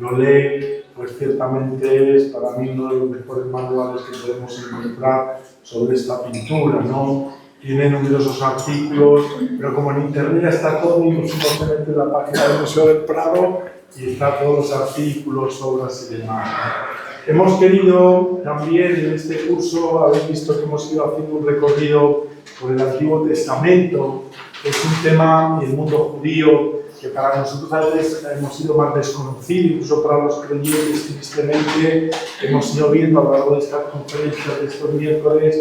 lo lee, pues ciertamente es para mí uno de los mejores manuales que podemos encontrar sobre esta pintura, ¿no? Tiene numerosos artículos, pero como en internet ya está todo, incluso se mete en la página del Museo del Prado y está todos los artículos, obras y demás, ¿no? Hemos querido también en este curso, habéis visto que hemos ido haciendo un recorrido por el Antiguo Testamento, que es un tema y el mundo judío que para nosotros a veces hemos sido más desconocido, incluso para los creyentes, tristemente, hemos ido viendo a lo largo de estas conferencias de estos miércoles,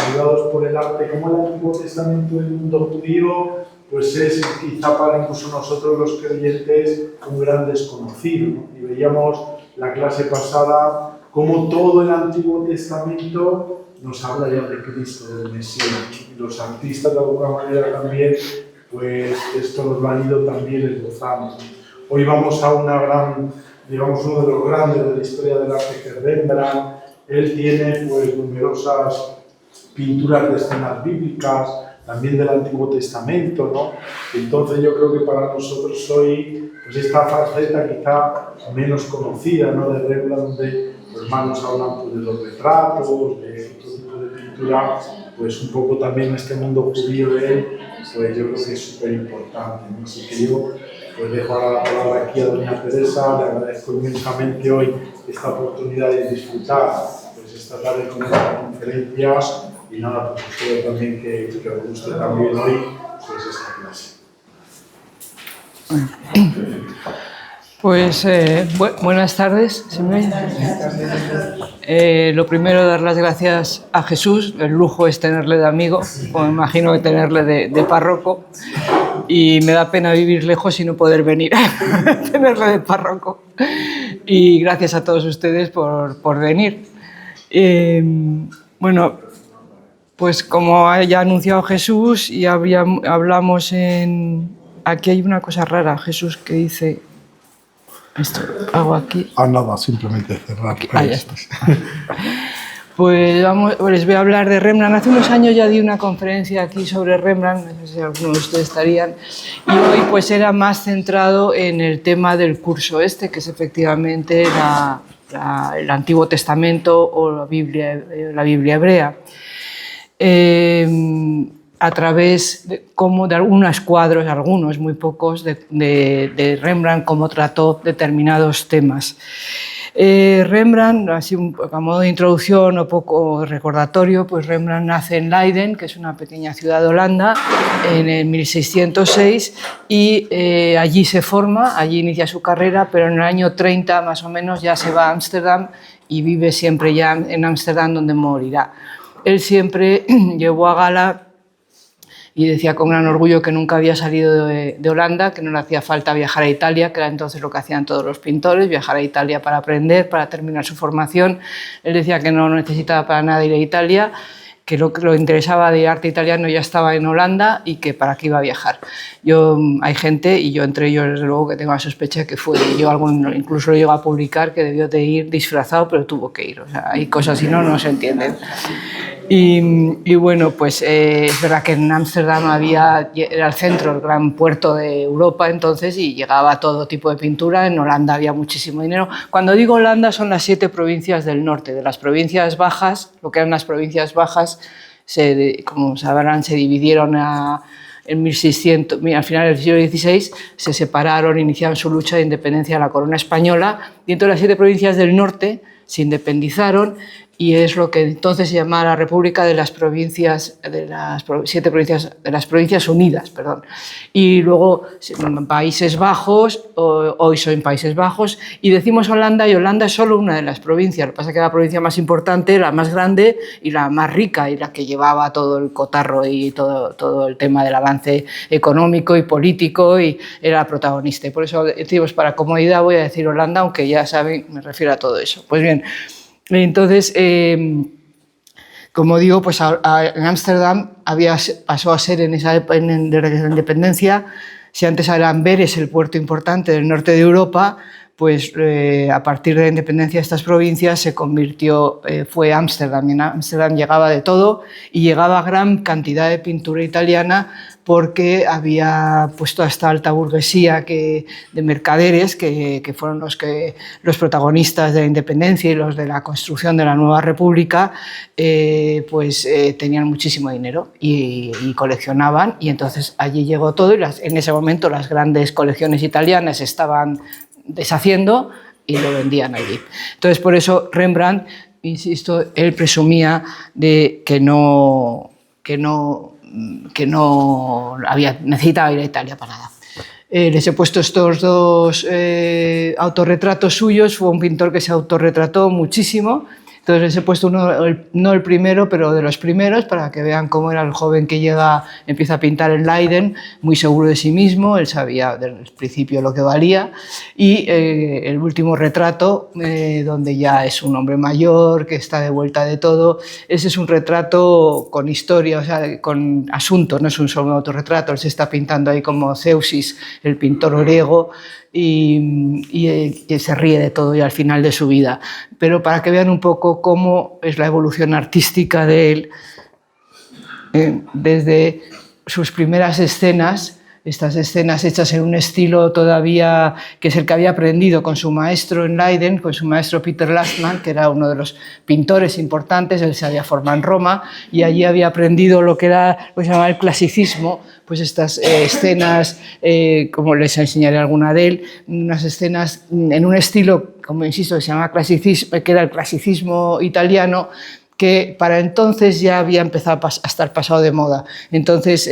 ayudados por el arte, como el Antiguo Testamento del mundo judío, pues es quizá para incluso nosotros los creyentes un gran desconocido, ¿no? Y veíamos la clase pasada como todo el Antiguo Testamento nos habla ya de Cristo, del Mesías. Y los artistas de alguna manera también, pues esto nos lo han ido también esbozando. Hoy vamos a una gran, digamos, uno de los grandes de la historia del arte, que es Rembrandt. Él tiene pues numerosas pinturas de escenas bíblicas, también del Antiguo Testamento, ¿no? Entonces yo creo que para nosotros hoy, pues esta faceta quizá menos conocida, ¿no?, de Rembrandt, donde los hermanos hablan pues, de los retratos, de otro tipo de pintura, pues un poco también este mundo judío de él, pues yo creo que es súper importante, ¿no? Así que yo pues dejo ahora la palabra aquí a doña Teresa, le agradezco inmensamente hoy esta oportunidad de disfrutar pues esta tarde con esta conferencia. Y nada, pues espero también que os guste también hoy pues esta clase. Pues buenas tardes. ¿Se me oye? Lo primero, dar las gracias a Jesús. El lujo es tenerle de amigo, como imagino que tenerle de párroco. Y me da pena vivir lejos y no poder venir a tenerle de párroco. Y gracias a todos ustedes por venir. Bueno, pues como ya ha anunciado Jesús y hablamos en... Aquí hay una cosa rara, Jesús, que dice... Esto hago aquí... nada, simplemente cerrar. Ya está. Pues les voy a hablar de Rembrandt. Hace unos años ya di una conferencia aquí sobre Rembrandt, no sé si algunos de ustedes estarían, y hoy pues era más centrado en el tema del curso este, que es efectivamente el Antiguo Testamento o la Biblia hebrea. A través de algunos cuadros, algunos, muy pocos, de Rembrandt, cómo trató determinados temas. Rembrandt, así a modo de introducción o poco recordatorio, pues Rembrandt nace en Leiden, que es una pequeña ciudad de Holanda, en el 1606 y allí se forma, allí inicia su carrera, pero en el año 30 más o menos ya se va a Ámsterdam y vive siempre ya en Ámsterdam, donde morirá. Él siempre llevó a gala y decía con gran orgullo que nunca había salido de Holanda, que no le hacía falta viajar a Italia, que era entonces lo que hacían todos los pintores, viajar a Italia para aprender, para terminar su formación. Él decía que no necesitaba para nada ir a Italia, que lo interesaba de arte italiano ya estaba en Holanda y que para qué iba a viajar. Hay gente, y yo entre ellos desde luego que tengo la sospecha de que fue, yo incluso lo llego a publicar, que debió de ir disfrazado, pero tuvo que ir. O sea, hay cosas así, no se entienden. Y bueno, pues es verdad que en Ámsterdam era el centro, el gran puerto de Europa entonces, y llegaba todo tipo de pintura. En Holanda había muchísimo dinero. Cuando digo Holanda son las 7 provincias del norte. De las provincias bajas, lo que eran las provincias bajas, como sabrán, se dividieron en 1600, al final del siglo XVI, se separaron, iniciaron su lucha de independencia de la corona española, y entonces las 7 provincias del norte se independizaron, y es lo que entonces se llamaba la República de las Provincias, de las 7 provincias, de las Provincias Unidas, perdón. Y luego Países Bajos, hoy son Países Bajos, y decimos Holanda, y Holanda es solo una de las provincias. Lo que pasa es que era la provincia más importante, la más grande y la más rica, y la que llevaba todo el cotarro y todo el tema del avance económico y político, y era la protagonista. Y por eso decimos, para comodidad voy a decir Holanda, aunque ya saben, me refiero a todo eso. Pues bien, entonces, como digo, pues en Ámsterdam pasó a ser en esa época de la independencia, si antes era Amberes, el puerto importante del norte de Europa, pues a partir de la independencia de estas provincias se convirtió, fue Ámsterdam, y en Ámsterdam llegaba de todo y llegaba gran cantidad de pintura italiana, porque había puesto a esta alta burguesía de mercaderes que fueron los protagonistas de la independencia y los de la construcción de la nueva república, tenían muchísimo dinero y coleccionaban, y entonces allí llegó todo, y en ese momento las grandes colecciones italianas estaban deshaciendo y lo vendían allí. Entonces, por eso Rembrandt, insisto, él presumía de que no necesitaba ir a Italia para nada. Les he puesto estos dos autorretratos suyos. Fue un pintor que se autorretrató muchísimo. Entonces les he puesto uno, no el primero, pero de los primeros, para que vean cómo era el joven que empieza a pintar en Leiden, muy seguro de sí mismo. Él sabía desde el principio lo que valía. Y el último retrato, donde ya es un hombre mayor, que está de vuelta de todo. Ese es un retrato con historia, o sea, con asunto, no es un solo autorretrato. Él se está pintando ahí como Zeusis, el pintor griego, y que se ríe de todo y al final de su vida. Pero para que vean un poco cómo es la evolución artística de él, desde sus primeras escenas, estas escenas hechas en un estilo todavía que es el que había aprendido con su maestro en Leiden, con su maestro Peter Lastman, que era uno de los pintores importantes. Él se había formado en Roma y allí había aprendido lo que se llamaba el clasicismo, pues estas escenas, como les enseñaré alguna de él, unas escenas en un estilo, como insisto, que se llama clasicismo, que era el clasicismo italiano, que para entonces ya había empezado a estar pasado de moda. Entonces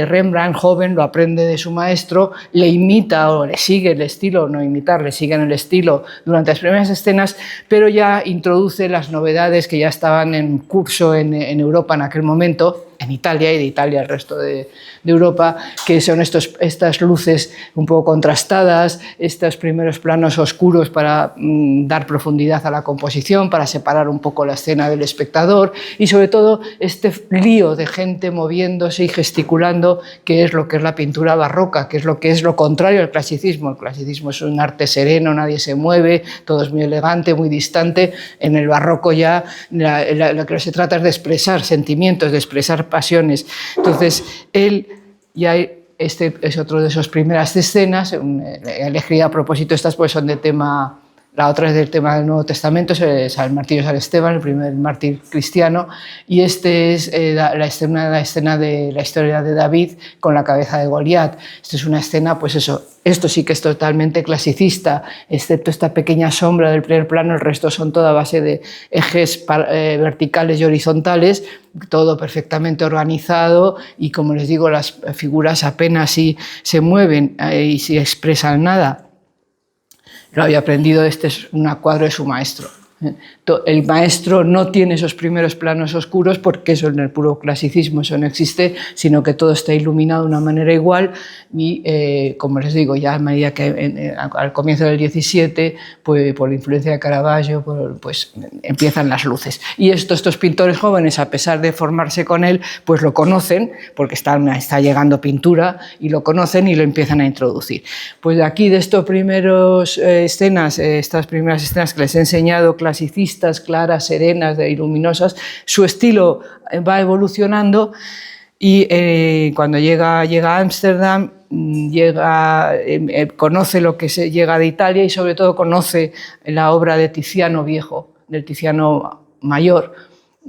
Rembrandt, joven, lo aprende de su maestro, le imita o le sigue el estilo, no imitar, le siguen el estilo durante las primeras escenas, pero ya introduce las novedades que ya estaban en curso en Europa en aquel momento, en Italia, y de Italia al resto de Europa, que son estas luces un poco contrastadas, estos primeros planos oscuros para dar profundidad a la composición, para separar un poco la escena del espectador, y sobre todo este lío de gente moviéndose y gesticulando, que es lo que es la pintura barroca, que es lo contrario al clasicismo. El clasicismo es un arte sereno, nadie se mueve, todo es muy elegante, muy distante. En el barroco ya lo que se trata es de expresar sentimientos, de expresar pasiones. Entonces, él ya este es otro de sus primeras escenas. Elegí a propósito estas, pues son de tema. La otra es del tema del Nuevo Testamento, es el martirio de San Esteban, el primer mártir cristiano, y este es la escena de la historia de David con la cabeza de Goliat. Esta es una escena, pues eso, esto sí que es totalmente clasicista, excepto esta pequeña sombra del primer plano. El resto son toda base de ejes verticales y horizontales, todo perfectamente organizado, y como les digo, las figuras apenas si se mueven y si expresan nada. Lo había aprendido, este es un cuadro de su maestro. El maestro no tiene esos primeros planos oscuros porque eso en el puro clasicismo eso no existe, sino que todo está iluminado de una manera igual y, como les digo, ya a medida que al comienzo del 17, pues, por la influencia de Caravaggio, pues empiezan las luces. Y estos pintores jóvenes, a pesar de formarse con él, pues lo conocen, porque está llegando pintura, y lo conocen y lo empiezan a introducir. Pues de aquí, de estas primeras escenas que les he enseñado, clasicistas, claras, serenas, luminosas, su estilo va evolucionando y cuando llega a Ámsterdam, conoce lo que llega de Italia y sobre todo conoce la obra de Tiziano viejo, del Tiziano mayor,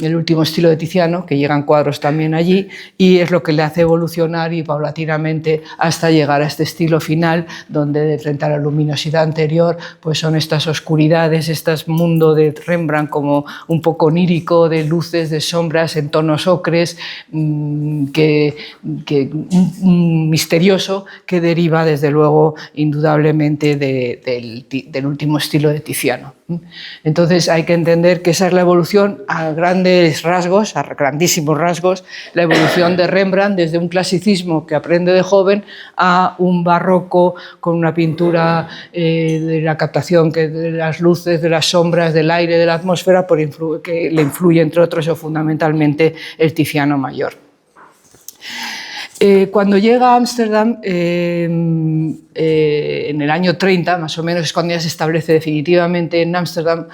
el último estilo de Tiziano, que llegan cuadros también allí, y es lo que le hace evolucionar y paulatinamente hasta llegar a este estilo final, donde frente a la luminosidad anterior pues son estas oscuridades, este mundo de Rembrandt como un poco onírico, de luces, de sombras en tonos ocres, misterioso, que deriva desde luego indudablemente del último estilo de Tiziano. Entonces hay que entender que esa es la evolución a grandes rasgos, a grandísimos rasgos, la evolución de Rembrandt desde un clasicismo que aprende de joven a un barroco con una pintura de la captación de las luces, de las sombras, del aire, de la atmósfera, que le influye entre otros o fundamentalmente el Tiziano mayor. Cuando llega a Ámsterdam, en el año 30, más o menos, es cuando ya se establece definitivamente en Ámsterdam,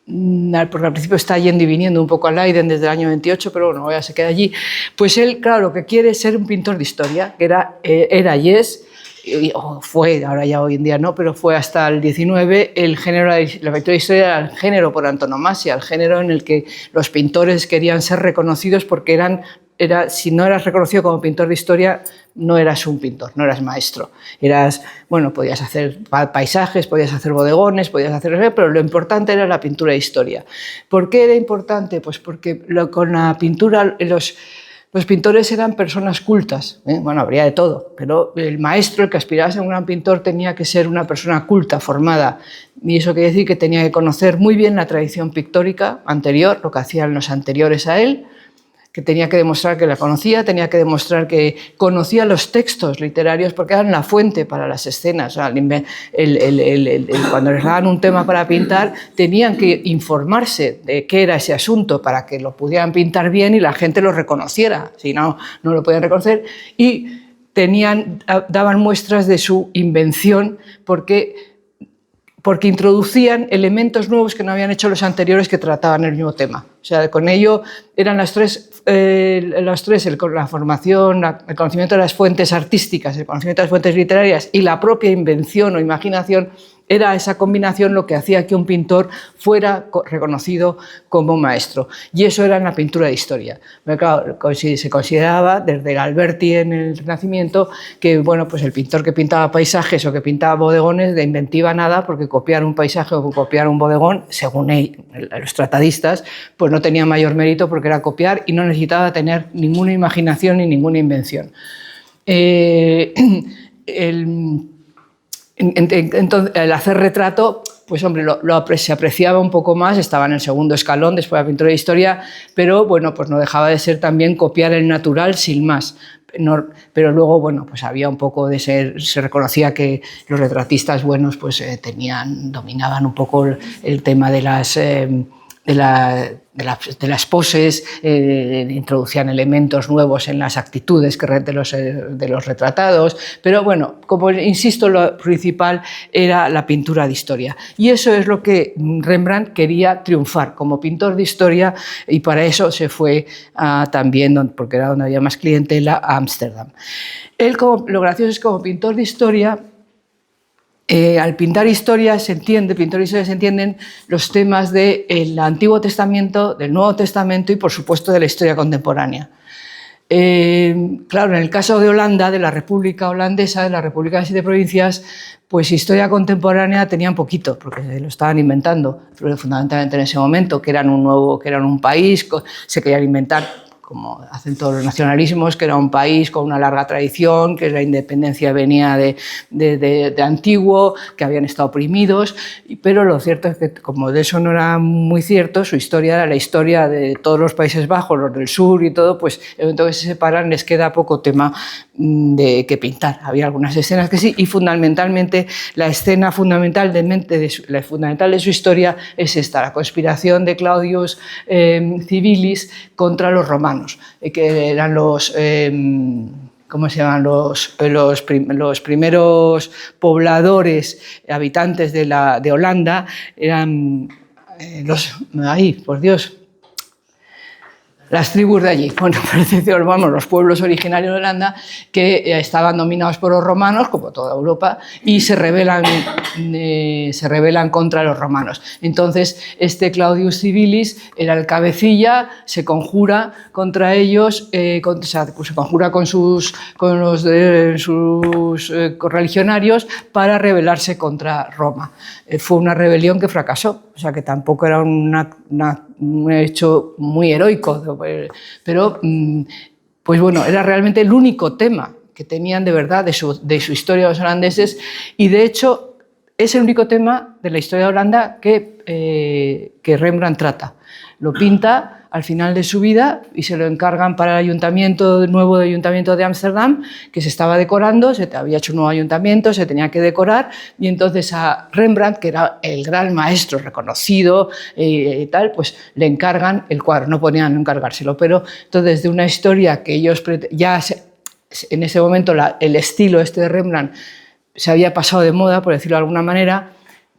porque al principio está yendo y viniendo un poco a Leiden desde el año 28, pero bueno, ya se queda allí, pues él, claro, lo que quiere es ser un pintor de historia, que era y es, o fue, ahora ya hoy en día no, pero fue hasta el 19, la pintura de historia era el género por antonomasia, el género en el que los pintores querían ser reconocidos porque si no eras reconocido como pintor de historia, no eras un pintor, no eras maestro. Podías hacer paisajes, podías hacer bodegones, pero lo importante era la pintura de historia. ¿Por qué era importante? Pues porque con la pintura los pintores eran personas cultas, bueno, habría de todo, pero el maestro, el que aspiraba a ser un gran pintor, tenía que ser una persona culta, formada, y eso quiere decir que tenía que conocer muy bien la tradición pictórica anterior, lo que hacían los anteriores a él, que tenía que demostrar que la conocía, tenía que demostrar que conocía los textos literarios porque eran la fuente para las escenas. O sea, cuando les daban un tema para pintar, tenían que informarse de qué era ese asunto para que lo pudieran pintar bien y la gente lo reconociera, si no, no lo podían reconocer. Y daban muestras de su invención porque introducían elementos nuevos que no habían hecho los anteriores que trataban el mismo tema. O sea, con ello eran la formación, el conocimiento de las fuentes artísticas, el conocimiento de las fuentes literarias y la propia invención o imaginación, era esa combinación lo que hacía que un pintor fuera reconocido como maestro. Y eso era en la pintura de historia. Pero claro, se consideraba desde el Alberti en el Renacimiento que pues el pintor que pintaba paisajes o que pintaba bodegones de inventiva nada, porque copiar un paisaje o copiar un bodegón, según los tratadistas, pues no tenía mayor mérito porque era copiar y no necesitaba tener ninguna imaginación ni ninguna invención. Entonces, el hacer retrato, pues hombre, se apreciaba un poco más, estaba en el segundo escalón después de la pintura de historia, pero pues no dejaba de ser también copiar el natural sin más. Pero luego, pues había un poco de se reconocía que los retratistas buenos pues dominaban un poco el tema de las poses, introducían elementos nuevos en las actitudes de los retratados, pero como insisto, lo principal era la pintura de historia. Y eso es lo que Rembrandt quería triunfar como pintor de historia, y para eso se fue también, porque era donde había más clientela, a Ámsterdam. Lo gracioso es que como pintor de historia, al pintar historia se entienden los temas del Antiguo Testamento, del Nuevo Testamento y, por supuesto, de la historia contemporánea. Claro, en el caso de Holanda, de la República Holandesa, de la República de las 7 provincias, pues historia contemporánea tenían poquito, porque lo estaban inventando, pero fundamentalmente en ese momento, que eran un país, se querían inventar, como hacen todos los nacionalismos, que era un país con una larga tradición, que la independencia venía de antiguo, que habían estado oprimidos, pero lo cierto es que, como de eso no era muy cierto, su historia era la historia de todos los Países Bajos, los del sur y todo, pues en el momento que se separan les queda poco tema que pintar. Había algunas escenas que sí, y fundamentalmente la escena fundamental de su historia es esta, la conspiración de Claudius Civilis contra los romanos, que eran los primeros pobladores, habitantes de Holanda, eran las tribus de allí, los pueblos originarios de Holanda, que estaban dominados por los romanos, como toda Europa, y se rebelan contra los romanos. Entonces, Claudius Civilis era el cabecilla, se conjura contra ellos, se conjura con sus correligionarios para rebelarse contra Roma. Fue una rebelión que fracasó, o sea que tampoco era un hecho muy heroico, pero era realmente el único tema que tenían de verdad de su historia los holandeses, y de hecho es el único tema de la historia de Holanda que Rembrandt trata. Lo pinta al final de su vida y se lo encargan para el nuevo ayuntamiento de Ámsterdam, que se estaba decorando, se había hecho un nuevo ayuntamiento, se tenía que decorar, y entonces a Rembrandt, que era el gran maestro reconocido pues le encargan el cuadro. No podían encargárselo, pero entonces de una historia que ellos en ese momento el estilo de Rembrandt se había pasado de moda, por decirlo de alguna manera,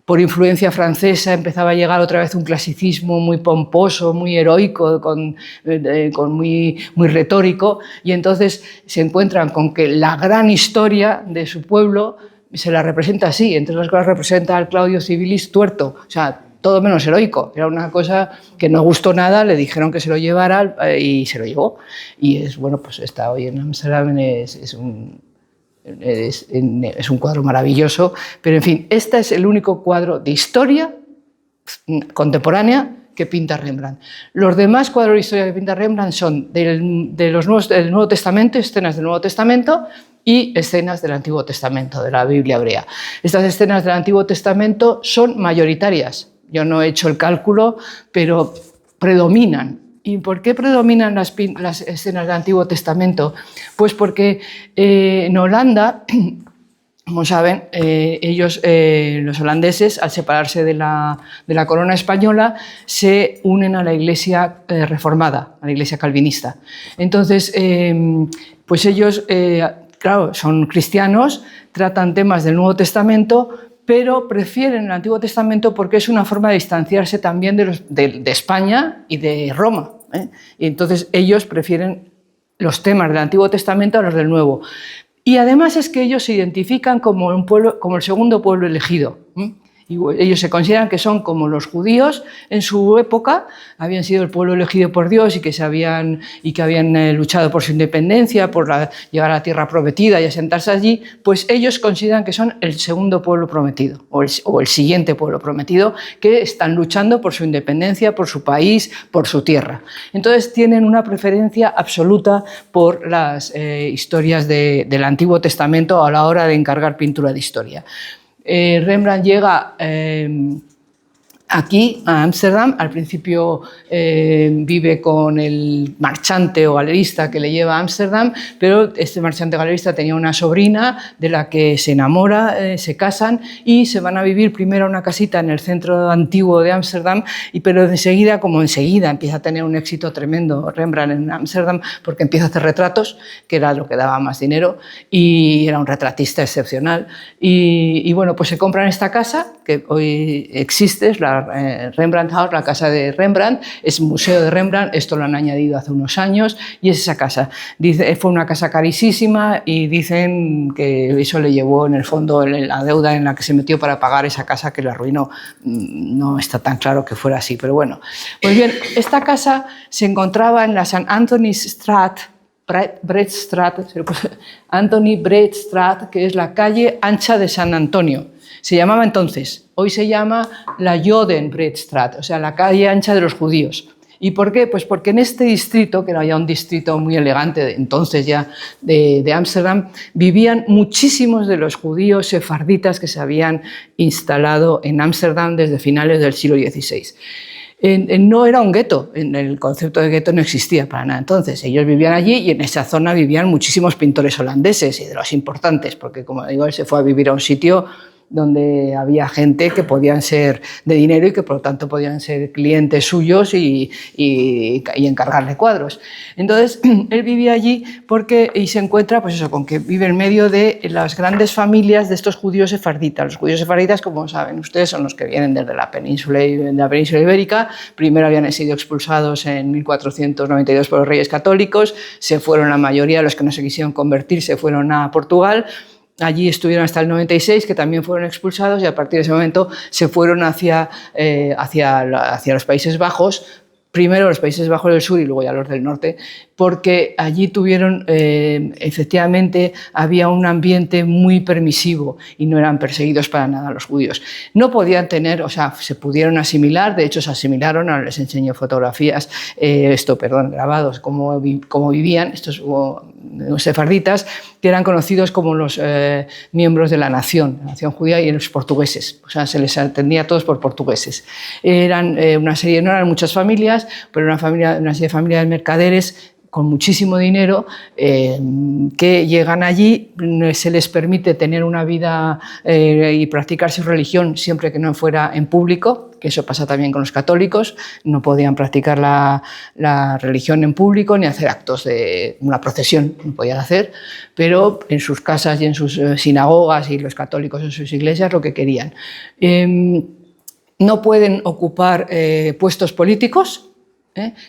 por influencia francesa empezaba a llegar otra vez un clasicismo muy pomposo, muy heroico, muy retórico, y entonces se encuentran con que la gran historia de su pueblo se la representa así, entonces la representa al Claudio Civilis tuerto, o sea, todo menos heroico. Era una cosa que no gustó nada, le dijeron que se lo llevara y se lo llevó. Y es, bueno, pues está hoy en Ámsterdam, es un cuadro maravilloso, pero en fin, este es el único cuadro de historia contemporánea que pinta Rembrandt. Los demás cuadros de historia que pinta Rembrandt son del Nuevo Testamento, escenas del Nuevo Testamento y escenas del Antiguo Testamento, de la Biblia hebrea. Estas escenas del Antiguo Testamento son mayoritarias. Yo no he hecho el cálculo, pero predominan. ¿Y por qué predominan las escenas del Antiguo Testamento? Pues porque en Holanda, como saben, ellos, los holandeses, al separarse de la corona española, se unen a la Iglesia reformada, a la Iglesia calvinista. Entonces, pues ellos, claro, son cristianos, tratan temas del Nuevo Testamento, pero prefieren el Antiguo Testamento porque es una forma de distanciarse también de España y de Roma. Y entonces ellos prefieren los temas del Antiguo Testamento a los del Nuevo. Y además es que ellos se identifican como un pueblo, como el segundo pueblo elegido. Y ellos se consideran que son como los judíos en su época, habían sido el pueblo elegido por Dios y que habían luchado por su independencia, por llegar a la tierra prometida y asentarse allí, pues ellos consideran que son el segundo pueblo prometido o el siguiente pueblo prometido, que están luchando por su independencia, por su país, por su tierra. Entonces tienen una preferencia absoluta por las historias del Antiguo Testamento a la hora de encargar pintura de historia. Rembrandt llega aquí, a Ámsterdam. Al principio vive con el marchante o galerista que le lleva a Ámsterdam, pero este marchante galerista tenía una sobrina de la que se enamora, se casan y se van a vivir primero a una casita en el centro antiguo de Ámsterdam, pero enseguida empieza a tener un éxito tremendo Rembrandt en Ámsterdam porque empieza a hacer retratos, que era lo que daba más dinero, y era un retratista excepcional. Y bueno, pues se compran esta casa que hoy existe, es la Rembrandt House, la casa de Rembrandt, es museo de Rembrandt, esto lo han añadido hace unos años, y es esa casa. Fue una casa carísima y dicen que eso le llevó en el fondo la deuda en la que se metió para pagar esa casa que la arruinó. No está tan claro que fuera así, pero bueno. Pues bien, esta casa se encontraba en la St. Anthonystraat, Anthony Breedstraat, que es la calle ancha de San Antonio. Se llamaba entonces, hoy se llama la Jodenbreedstraat, o sea, la calle ancha de los judíos. ¿Y por qué? Pues porque en este distrito, que era ya un distrito muy elegante entonces ya de Ámsterdam, vivían muchísimos de los judíos sefarditas que se habían instalado en Ámsterdam desde finales del siglo XVI. No era un gueto, el concepto de gueto no existía para nada. Entonces, ellos vivían allí y en esa zona vivían muchísimos pintores holandeses y de los importantes, porque, como digo, él se fue a vivir a un sitio donde había gente que podían ser de dinero y que por lo tanto podían ser clientes suyos y encargarle cuadros. Entonces él vivía allí y se encuentra pues eso, con que vive en medio de las grandes familias de estos judíos sefarditas. Los judíos sefarditas, como saben ustedes, son los que vienen desde la península ibérica. Primero habían sido expulsados en 1492 por los reyes católicos, se fueron, la mayoría de los que no se quisieron convertir se fueron a Portugal. Allí estuvieron hasta el 96, que también fueron expulsados, y a partir de ese momento se fueron hacia los Países Bajos, primero los Países Bajos del Sur y luego ya los del Norte, porque allí tuvieron, efectivamente, había un ambiente muy permisivo y no eran perseguidos para nada los judíos. No podían tener, o sea, se pudieron asimilar, de hecho se asimilaron, ahora les enseño fotografías, grabados, cómo vivían estos sefarditas, que eran conocidos como los miembros de la nación judía, y los portugueses, o sea, se les atendía a todos por portugueses. Eran no eran muchas familias, pero una serie de familias mercaderes con muchísimo dinero, que llegan allí, se les permite tener una vida y practicar su religión siempre que no fuera en público, que eso pasa también con los católicos, no podían practicar la religión en público ni hacer actos de una procesión, no podían hacer, pero en sus casas y en sus sinagogas, y los católicos en sus iglesias, lo que querían. No pueden ocupar puestos políticos,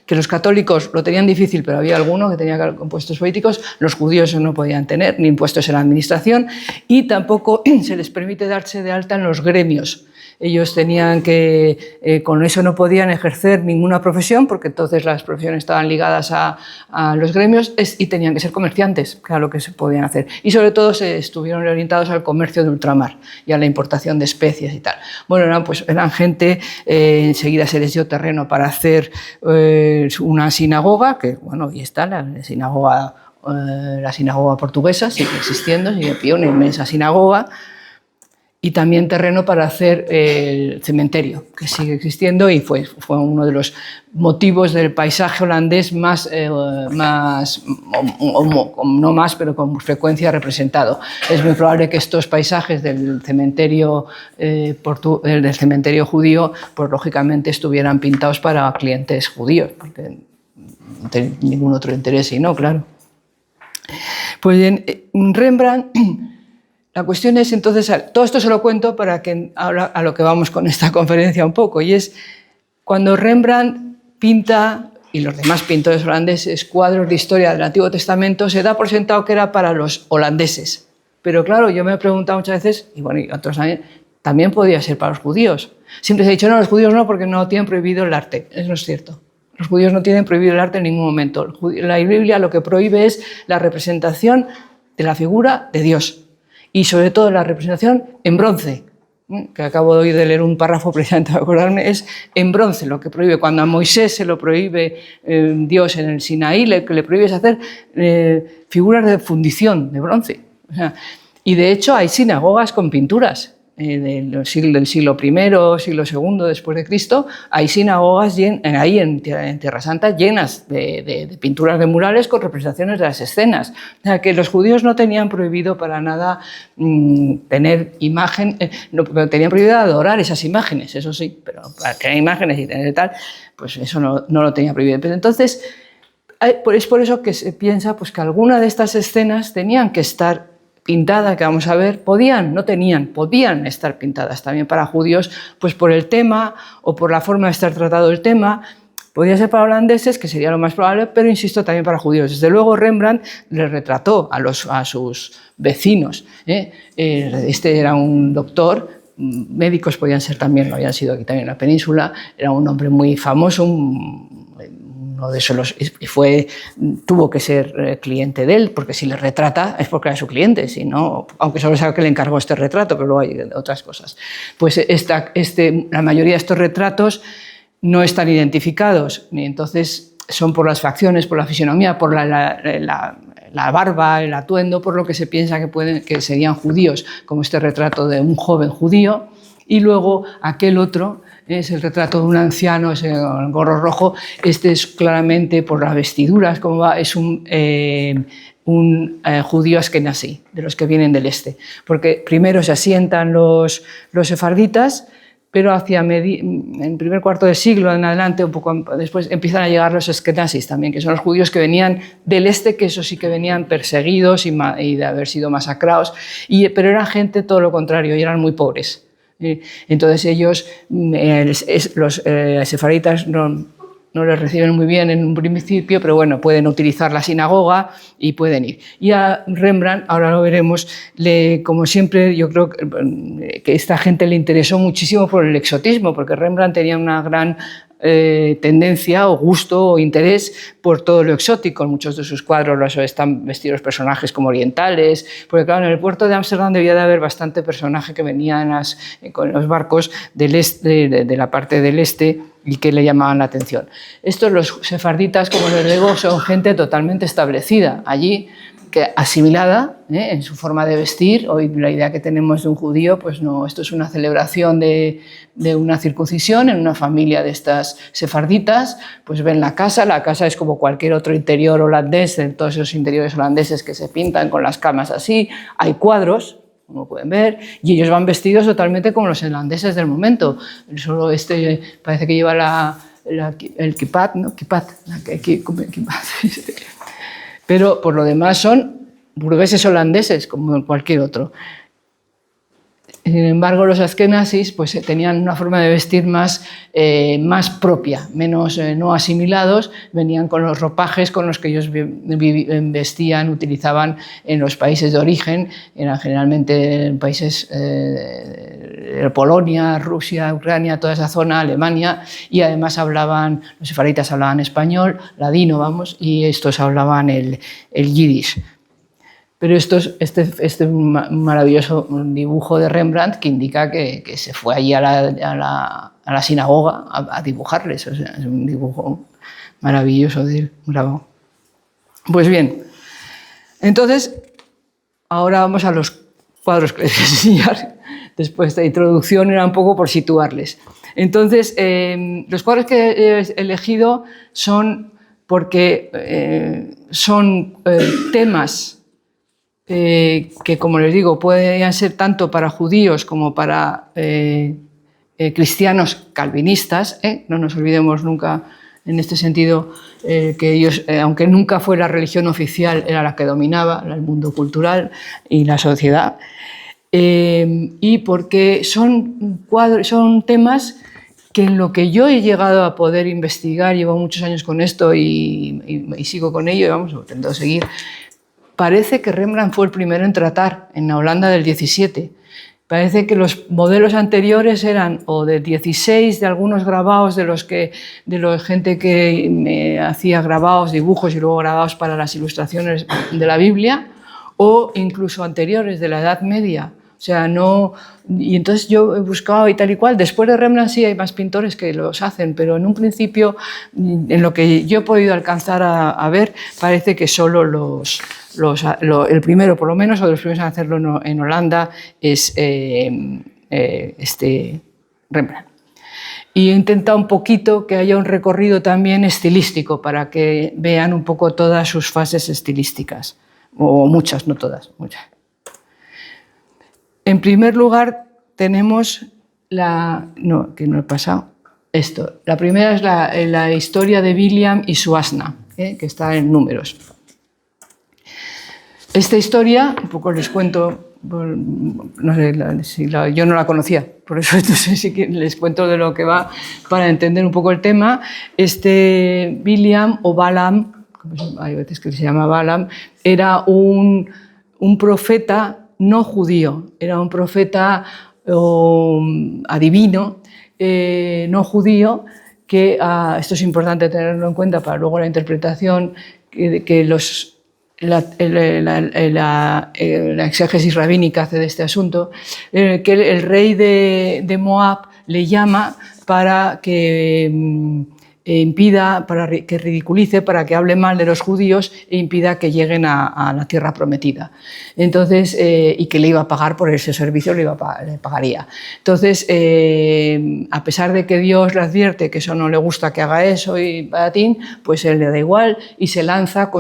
que los católicos lo tenían difícil, pero había alguno que tenía puestos políticos. Los judíos no podían tener ni puestos en la administración, y tampoco se les permite darse de alta en los gremios. Ellos tenían que, con eso no podían ejercer ninguna profesión, porque entonces las profesiones estaban ligadas a los gremios, y tenían que ser comerciantes, que era lo que se podían hacer. Y sobre todo se estuvieron orientados al comercio de ultramar y a la importación de especies y tal. Bueno, eran gente, enseguida se les dio terreno para hacer una sinagoga, que bueno, y está la sinagoga portuguesa, sigue existiendo, sigue en pie, una inmensa sinagoga. Y también terreno para hacer el cementerio, que sigue existiendo, y fue uno de los motivos del paisaje holandés no más, pero con frecuencia representado. Es muy probable que estos paisajes del cementerio judío, pues lógicamente estuvieran pintados para clientes judíos, porque no tienen ningún otro interés, y no, claro. Pues bien, Rembrandt. La cuestión es, entonces, todo esto se lo cuento para que ahora a lo que vamos con esta conferencia un poco, y es cuando Rembrandt pinta, y los demás pintores holandeses, cuadros de historia del Antiguo Testamento, se da por sentado que era para los holandeses. Pero claro, yo me he preguntado muchas veces, y bueno, y otros también podía ser para los judíos. Siempre se ha dicho, no, los judíos no, porque no tienen prohibido el arte. Eso no es cierto. Los judíos no tienen prohibido el arte en ningún momento. La Biblia lo que prohíbe es la representación de la figura de Dios. Y sobre todo la representación en bronce, que acabo de oír de leer un párrafo precisamente para acordarme, es en bronce lo que prohíbe. Cuando a Moisés se lo prohíbe Dios en el Sinaí, lo que le prohíbe es hacer figuras de fundición de bronce. O sea, y de hecho hay sinagogas con pinturas del siglo I, siglo II después de Cristo. Hay sinagogas ahí en Tierra Santa llenas de pinturas de murales con representaciones de las escenas. O sea, que los judíos no tenían prohibido para nada tener imagen, tenían prohibido adorar esas imágenes, eso sí, pero para tener imágenes y tener tal, pues eso no lo tenía prohibido. Pero entonces, es por eso que se piensa pues, que alguna de estas escenas tenían que estar pintada, que vamos a ver, podían estar pintadas también para judíos, pues por el tema o por la forma de estar tratado el tema. Podía ser para holandeses, que sería lo más probable, pero insisto, también para judíos. Desde luego Rembrandt le retrató a sus vecinos. Este era un doctor, médicos podían ser también, lo habían sido aquí también en la península, era un hombre muy famoso, uno de esos, tuvo que ser cliente de él, porque si le retrata es porque era su cliente, si no, aunque solo sabe que le encargó este retrato, pero luego hay otras cosas. Pues la mayoría de estos retratos no están identificados, y entonces son por las facciones, por la fisionomía, por la barba, el atuendo, por lo que se piensa que serían judíos, como este retrato de un joven judío, y luego aquel otro es el retrato de un anciano, ese gorro rojo. Este es claramente por las vestiduras, como va, es un judío askenazí, de los que vienen del este, porque primero se asientan los sefarditas, pero en el primer cuarto del siglo en adelante, un poco después, empiezan a llegar los askenazis también, que son los judíos que venían del este, que eso sí que venían perseguidos y de haber sido masacrados, pero eran gente todo lo contrario, y eran muy pobres. Entonces ellos, los sefaritas no les reciben muy bien en un principio, pero bueno, pueden utilizar la sinagoga y pueden ir. Y a Rembrandt, ahora lo veremos, como siempre, yo creo que esta gente le interesó muchísimo por el exotismo, porque Rembrandt tenía una gran tendencia o gusto o interés por todo lo exótico. En muchos de sus cuadros están vestidos personajes como orientales, porque claro, en el puerto de Ámsterdam debía de haber bastante personaje que venía con los barcos del este, de la parte del este, y que le llamaban la atención. Estos, los sefarditas, como les digo, son gente totalmente establecida. Allí asimilada en su forma de vestir. Hoy la idea que tenemos de un judío, pues no, esto es una celebración de una circuncisión en una familia de estas sefarditas, pues ven la casa es como cualquier otro interior holandés, en todos esos interiores holandeses que se pintan con las camas así, hay cuadros, como pueden ver, y ellos van vestidos totalmente como los holandeses del momento. Solo este parece que lleva el kipat, ¿no? Kipat. Pero por lo demás son burgueses holandeses, como cualquier otro. Sin embargo, los askenazis pues, tenían una forma de vestir más propia, menos no asimilados, venían con los ropajes con los que ellos vestían, utilizaban en los países de origen, eran generalmente en países de Polonia, Rusia, Ucrania, toda esa zona, Alemania, y además los sefardítas hablaban español, ladino, vamos, y estos hablaban el yiddish. Pero este maravilloso dibujo de Rembrandt que indica que se fue allí a la sinagoga a dibujarles. O sea, es un dibujo maravilloso de él, bravo. Pues bien, entonces, ahora vamos a los cuadros que les voy a enseñar. Después de esta introducción era un poco por situarles. Entonces, los cuadros que he elegido son porque son temas que, como les digo, pueden ser tanto para judíos como para cristianos calvinistas. No nos olvidemos nunca, en este sentido, que ellos, aunque nunca fue la religión oficial, era la que dominaba el mundo cultural y la sociedad. Y porque son temas que en lo que yo he llegado a poder investigar, llevo muchos años con esto y sigo con ello, y vamos, intento seguir. Parece que Rembrandt fue el primero en tratar en la Holanda del 17. Parece que los modelos anteriores eran o de 16, de algunos grabados de la gente que hacía grabados, dibujos y luego grabados para las ilustraciones de la Biblia, o incluso anteriores de la Edad Media. O sea, no... Y entonces yo he buscado y tal y cual. Después de Rembrandt sí hay más pintores que los hacen, pero en un principio, en lo que yo he podido alcanzar a ver, parece que solo el primero, por lo menos, o de los primeros en hacerlo en Holanda, es Rembrandt. Y he intentado un poquito que haya un recorrido también estilístico para que vean un poco todas sus fases estilísticas, o muchas, no todas, muchas. En primer lugar, tenemos no he pasado. Esto. La primera es la historia de William y su asna, que está en números. Esta historia, un poco les cuento, no sé, yo no la conocía, por eso no sé si les cuento de lo que va para entender un poco el tema. William o Balaam, hay veces que se llama Balaam, era un profeta no judío, era un profeta adivino, no judío, que esto es importante tenerlo en cuenta para luego la interpretación, que la exégesis rabínica hace de este asunto, que el rey de Moab le llama para que impida, para que ridiculice, para que hable mal de los judíos e impida que lleguen a la tierra prometida. Entonces, y que le iba a pagar por ese servicio, le pagaría. Entonces, a pesar de que Dios le advierte que eso no le gusta que haga eso y patatín, pues él le da igual y se lanza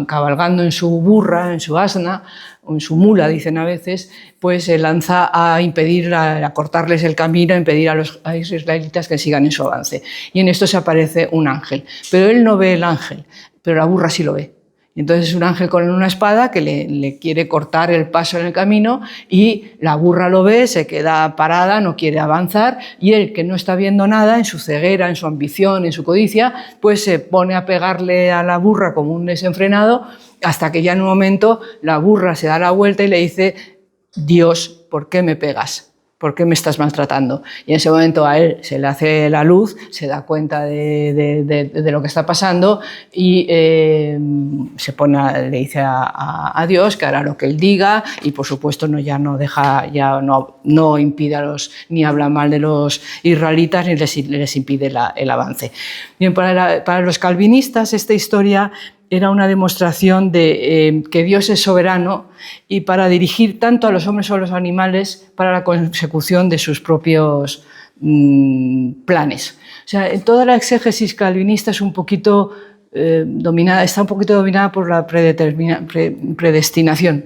cabalgando en su burra, en su asna, o en su mula, dicen a veces, pues se lanza a impedir, a cortarles el camino, a impedir a los israelitas que sigan en su avance. Y en esto se aparece un ángel. Pero él no ve el ángel, pero la burra sí lo ve. Y entonces es un ángel con una espada que le quiere cortar el paso en el camino y la burra lo ve, se queda parada, no quiere avanzar y él, que no está viendo nada, en su ceguera, en su ambición, en su codicia, pues se pone a pegarle a la burra como un desenfrenado hasta que ya en un momento la burra se da la vuelta y le dice: Dios, ¿por qué me pegas? ¿Por qué me estás maltratando? Y en ese momento a él se le hace la luz, se da cuenta de lo que está pasando y le dice a Dios que hará lo que él diga y por supuesto no impide ni habla mal de los israelitas ni les impide el avance. Bien, para los calvinistas esta historia era una demostración de que Dios es soberano y para dirigir tanto a los hombres como a los animales para la consecución de sus propios planes. O sea, toda la exégesis calvinista es un poquito está un poquito dominada por la predestinación.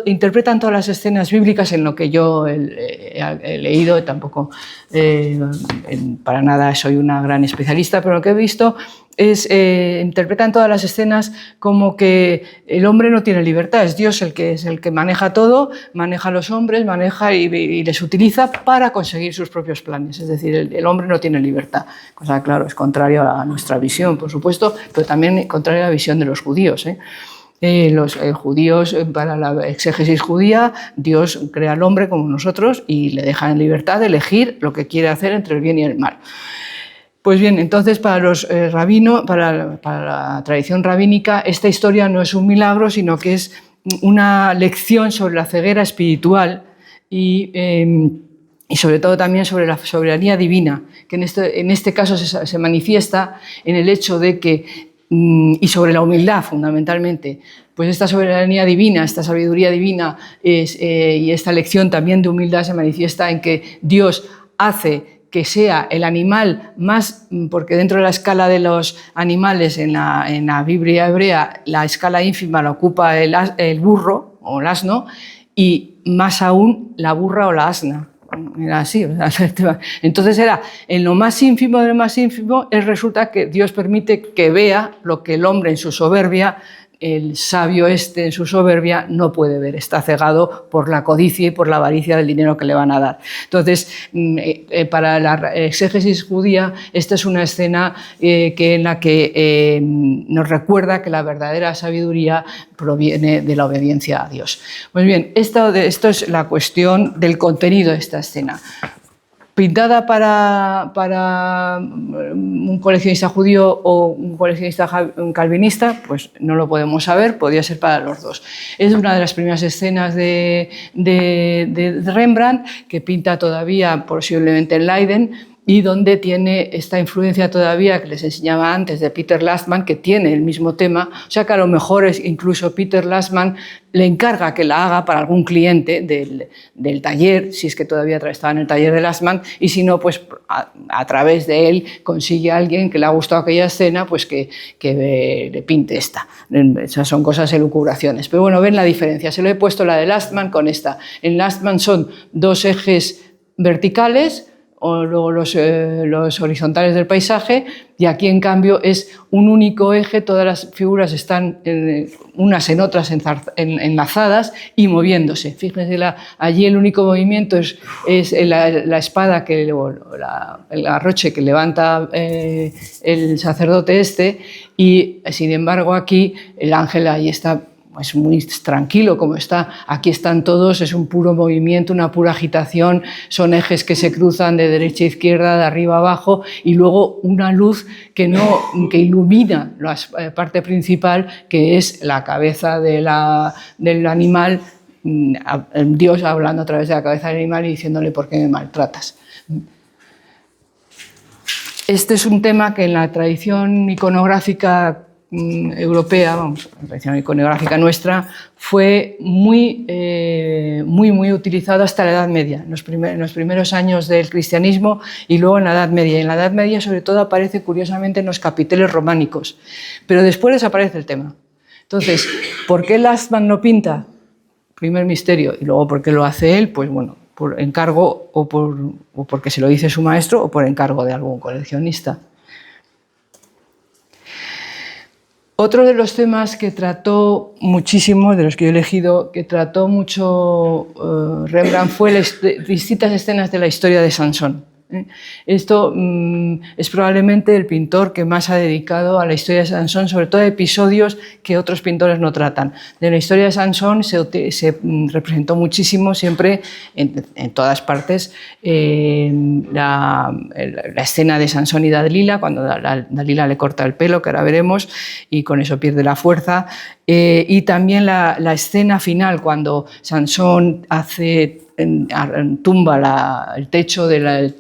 Interpretan todas las escenas bíblicas, en lo que yo he leído, tampoco para nada soy una gran especialista, pero lo que he visto es interpretan todas las escenas como que el hombre no tiene libertad, es Dios el que maneja todo, maneja a los hombres, y les utiliza para conseguir sus propios planes. Es decir, el hombre no tiene libertad, cosa claro, es contrario a nuestra visión, por supuesto, pero también contrario a la visión de los judíos. Los judíos, para la exégesis judía, Dios crea al hombre como nosotros y le deja en libertad de elegir lo que quiere hacer entre el bien y el mal. Pues bien, entonces para los rabinos, para la tradición rabínica, esta historia no es un milagro, sino que es una lección sobre la ceguera espiritual y sobre todo también sobre la soberanía divina, que en este caso se manifiesta en el hecho de que, y sobre la humildad fundamentalmente, pues esta soberanía divina, esta sabiduría divina y esta lección también de humildad se manifiesta en que Dios hace que sea el animal más, porque dentro de la escala de los animales en la Biblia hebrea, la escala ínfima la ocupa el burro o el asno, y más aún la burra o la asna. Era así. Entonces era en lo más ínfimo de lo más ínfimo, resulta que Dios permite que vea lo que el hombre en su soberbia, el sabio en su soberbia, no puede ver, está cegado por la codicia y por la avaricia del dinero que le van a dar. Entonces, para la exégesis judía, esta es una escena en la que nos recuerda que la verdadera sabiduría proviene de la obediencia a Dios. Pues bien, esto es la cuestión del contenido de esta escena. Pintada para un coleccionista judío o un coleccionista calvinista, pues no lo podemos saber, podría ser para los dos. Es una de las primeras escenas de Rembrandt, que pinta todavía posiblemente en Leiden, y donde tiene esta influencia todavía que les enseñaba antes de Peter Lastman, que tiene el mismo tema, o sea que a lo mejor incluso Peter Lastman le encarga que la haga para algún cliente del taller, si es que todavía estaba en el taller de Lastman, y si no, pues a través de él consigue a alguien que le ha gustado aquella escena, pues que le pinte esta. Esas son cosas, elucubraciones. Pero bueno, ven la diferencia. Se lo he puesto la de Lastman con esta. En Lastman son dos ejes verticales, o luego los horizontales del paisaje, y aquí en cambio es un único eje, todas las figuras están unas en otras enlazadas y moviéndose. Fíjense, allí el único movimiento es la espada, el arroche que levanta el sacerdote y sin embargo aquí el ángel ahí está es muy tranquilo como está. Aquí están todos, es un puro movimiento, una pura agitación, son ejes que se cruzan de derecha a izquierda, de arriba a abajo, y luego una luz que ilumina la parte principal, que es la cabeza del animal, Dios hablando a través de la cabeza del animal y diciéndole ¿por qué me maltratas? Este es un tema que en la tradición iconográfica europea, la tradición iconográfica nuestra, fue muy utilizado hasta la Edad Media, en los primeros años del cristianismo y luego en la Edad Media. En la Edad Media sobre todo aparece curiosamente en los capiteles románicos, pero después desaparece el tema. Entonces, ¿por qué Lastman no pinta? Primer misterio. Y luego, ¿por qué lo hace él? Pues bueno, por encargo o porque se lo dice su maestro o por encargo de algún coleccionista. Otro de los temas que trató muchísimo, de los que yo he elegido, que trató mucho Rembrandt, fue las distintas escenas de la historia de Sansón. Esto es probablemente el pintor que más ha dedicado a la historia de Sansón, sobre todo episodios que otros pintores no tratan. De la historia de Sansón se representó muchísimo, siempre en todas partes, la escena de Sansón y Dalila, cuando Dalila le corta el pelo, que ahora veremos, y con eso pierde la fuerza, y también la escena final, cuando Sansón hace tumba el techo del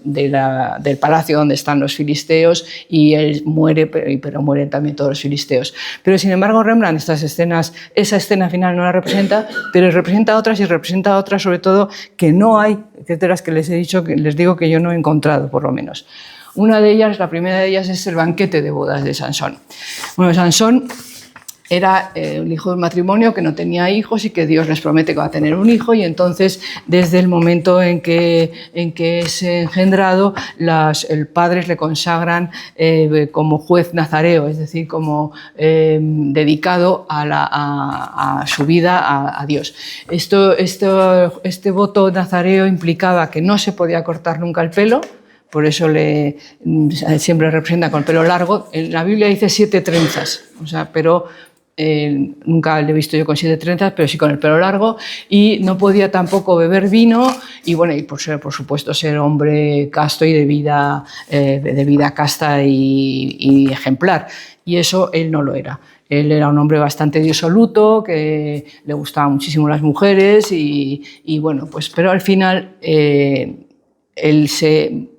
palacio donde están los filisteos y él muere, pero mueren también todos los filisteos. Pero sin embargo Rembrandt esa escena final no la representa, pero representa otras y representa otras sobre todo que no hay, que de las que les he dicho, que les digo que yo no he encontrado por lo menos. Una de ellas, la primera de ellas es el banquete de bodas de Sansón. Bueno, Sansón era el hijo de un matrimonio que no tenía hijos y que Dios les promete que va a tener un hijo, y entonces desde el momento en que es engendrado, los padres le consagran como juez nazareo, es decir, como dedicado a su vida a Dios. Este voto nazareo implicaba que no se podía cortar nunca el pelo. Por eso siempre representa con el pelo largo. En la Biblia dice 7 trenzas, o sea, pero nunca le he visto yo con 7 trenzas, pero sí con el pelo largo, y no podía tampoco beber vino y, bueno, y por supuesto ser hombre casto y de vida casta y ejemplar, y eso él no lo era. Él era un hombre bastante disoluto, que le gustaban muchísimo las mujeres y bueno, pues, pero al final él se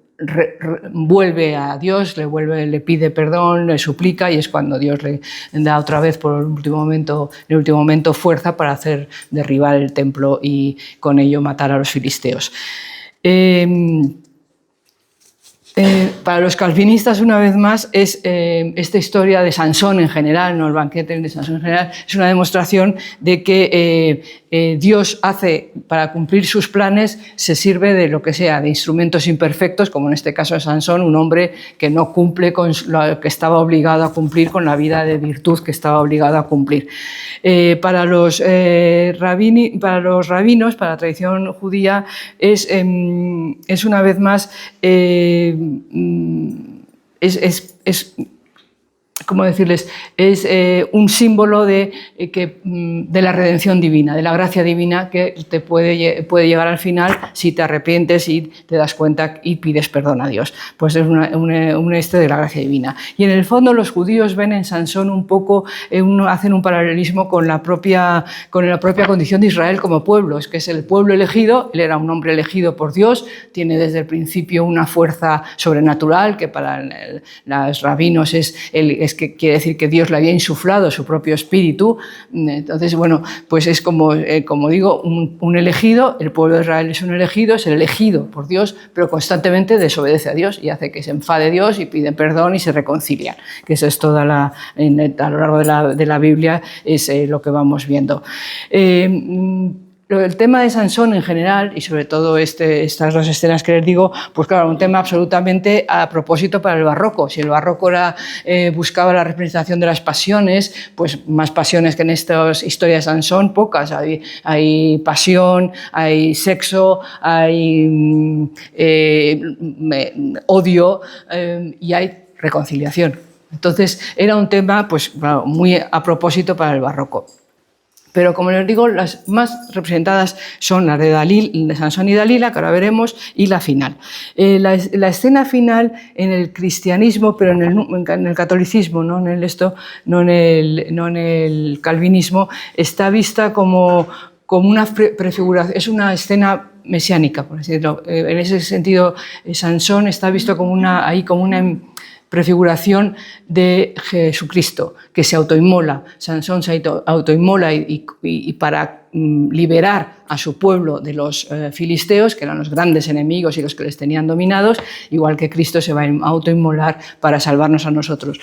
vuelve a Dios, le pide perdón, le suplica, y es cuando Dios le da otra vez en el último momento fuerza para hacer derribar el templo y con ello matar a los filisteos. Para los calvinistas, una vez más, esta historia de Sansón en general, no el banquete de Sansón en general, es una demostración de que Dios hace, para cumplir sus planes, se sirve de lo que sea, de instrumentos imperfectos, como en este caso de Sansón, un hombre que no cumple con lo que estaba obligado a cumplir, con la vida de virtud que estaba obligado a cumplir. Para los rabinos, para la tradición judía, es una vez más ¿cómo decirles? Es un símbolo de la redención divina, de la gracia divina que te puede llegar al final si te arrepientes y te das cuenta y pides perdón a Dios. Pues es un de la gracia divina. Y en el fondo los judíos ven en Sansón un poco, hacen un paralelismo con la propia condición de Israel como pueblo, es que es el pueblo elegido. Él era un hombre elegido por Dios, tiene desde el principio una fuerza sobrenatural que para los rabinos es que quiere decir que Dios le había insuflado su propio espíritu. Entonces, bueno, pues es como digo, un elegido. El pueblo de Israel es un elegido, es el elegido por Dios, pero constantemente desobedece a Dios y hace que se enfade Dios y piden perdón y se reconcilian. Que eso es a lo largo de la Biblia, es lo que vamos viendo. El tema de Sansón en general, y sobre todo estas dos escenas que les digo, pues claro, un tema absolutamente a propósito para el barroco. Si el barroco buscaba la representación de las pasiones, pues más pasiones que en estas historias de Sansón, pocas. Hay pasión, hay sexo, hay odio y hay reconciliación. Entonces era un tema pues, muy a propósito para el barroco. Pero como les digo, las más representadas son las de Sansón y Dalila, que ahora veremos, y la final. La escena final en el cristianismo, pero en el catolicismo, no en el calvinismo, está vista como una prefiguración, es una escena mesiánica, por decirlo. En ese sentido, Sansón está visto como una prefiguración de Jesucristo, que se autoinmola. Sansón se autoinmola y para liberar a su pueblo de los filisteos, que eran los grandes enemigos y los que les tenían dominados, igual que Cristo se va a autoinmolar para salvarnos a nosotros.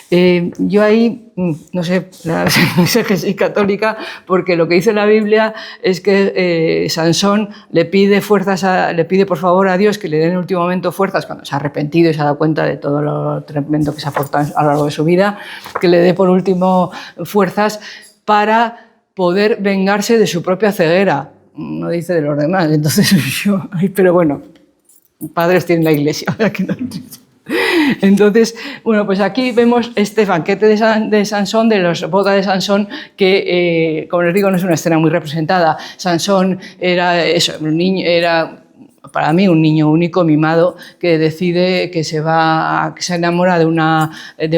Yo ahí, no sé, la exégesis católica, porque lo que dice la Biblia es que Sansón le pide por favor a Dios que le dé en el último momento fuerzas, cuando se ha arrepentido y se ha dado cuenta de todo lo tremendo que se ha portado a lo largo de su vida, que le dé por último fuerzas para poder vengarse de su propia ceguera, no dice de los demás. Entonces pero bueno, padres tienen la Iglesia. Entonces, bueno, pues aquí vemos este banquete de Sansón, de las bodas de Sansón, que, como les digo, no es una escena muy representada. Sansón era un niño, era para mí, un niño único, mimado, que decide que se enamora de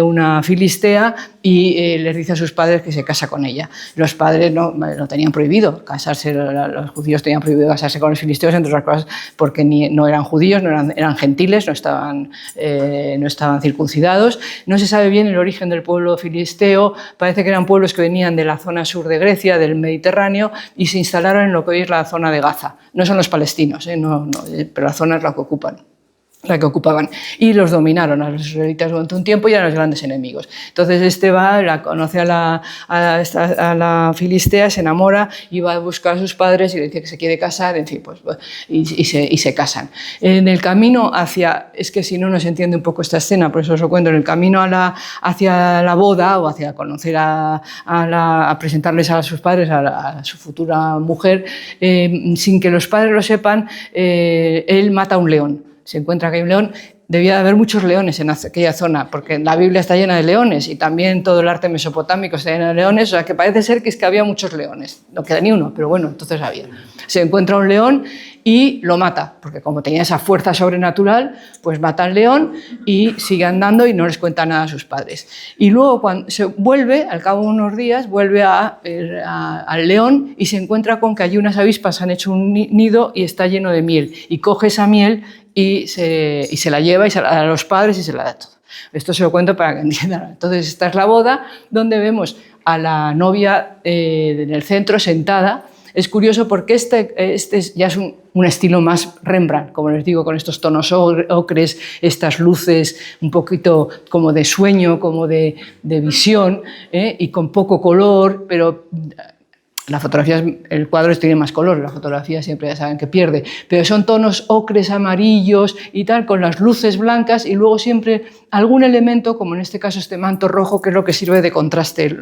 una filistea y les dice a sus padres que se casa con ella. Los padres no tenían prohibido casarse, los judíos tenían prohibido casarse con los filisteos, entre otras cosas porque no eran judíos, eran gentiles, no estaban circuncidados. No se sabe bien el origen del pueblo filisteo, parece que eran pueblos que venían de la zona sur de Grecia, del Mediterráneo, y se instalaron en lo que hoy es la zona de Gaza. No son los palestinos, pero la zona es la que ocupaban, y los dominaron a los israelitas durante un tiempo y eran los grandes enemigos. Entonces conoce a la filistea, se enamora y va a buscar a sus padres y le dice que se quiere casar, en fin, y se casan. En el camino es que si no se entiende un poco esta escena, por eso os lo cuento, en el camino hacia la boda o hacia conocer a presentarles a sus padres, a su futura mujer, sin que los padres lo sepan, él mata a un león. Se encuentra que hay un león. Debía de haber muchos leones en aquella zona, porque la Biblia está llena de leones y también todo el arte mesopotámico está lleno de leones, o sea que parece ser que había muchos leones. No queda ni uno, pero bueno, entonces había. Se encuentra un león y lo mata, porque como tenía esa fuerza sobrenatural, pues mata al león y sigue andando y no les cuenta nada a sus padres. Y luego cuando se vuelve, al cabo de unos días, vuelve al león y se encuentra con que allí unas avispas han hecho un nido y está lleno de miel, y coge esa miel y se la lleva y se la da a los padres y se la da todo. Esto se lo cuento para que entiendan. Entonces, esta es la boda donde vemos a la novia en el centro sentada. Es curioso porque este ya es un estilo más Rembrandt, como les digo, con estos tonos ocres, estas luces un poquito como de sueño, como de visión, y con poco color, pero la fotografía, el cuadro tiene más color, la fotografía siempre ya saben que pierde, pero son tonos ocres, amarillos y tal, con las luces blancas y luego siempre algún elemento, como en este caso este manto rojo, que es lo que sirve de contraste,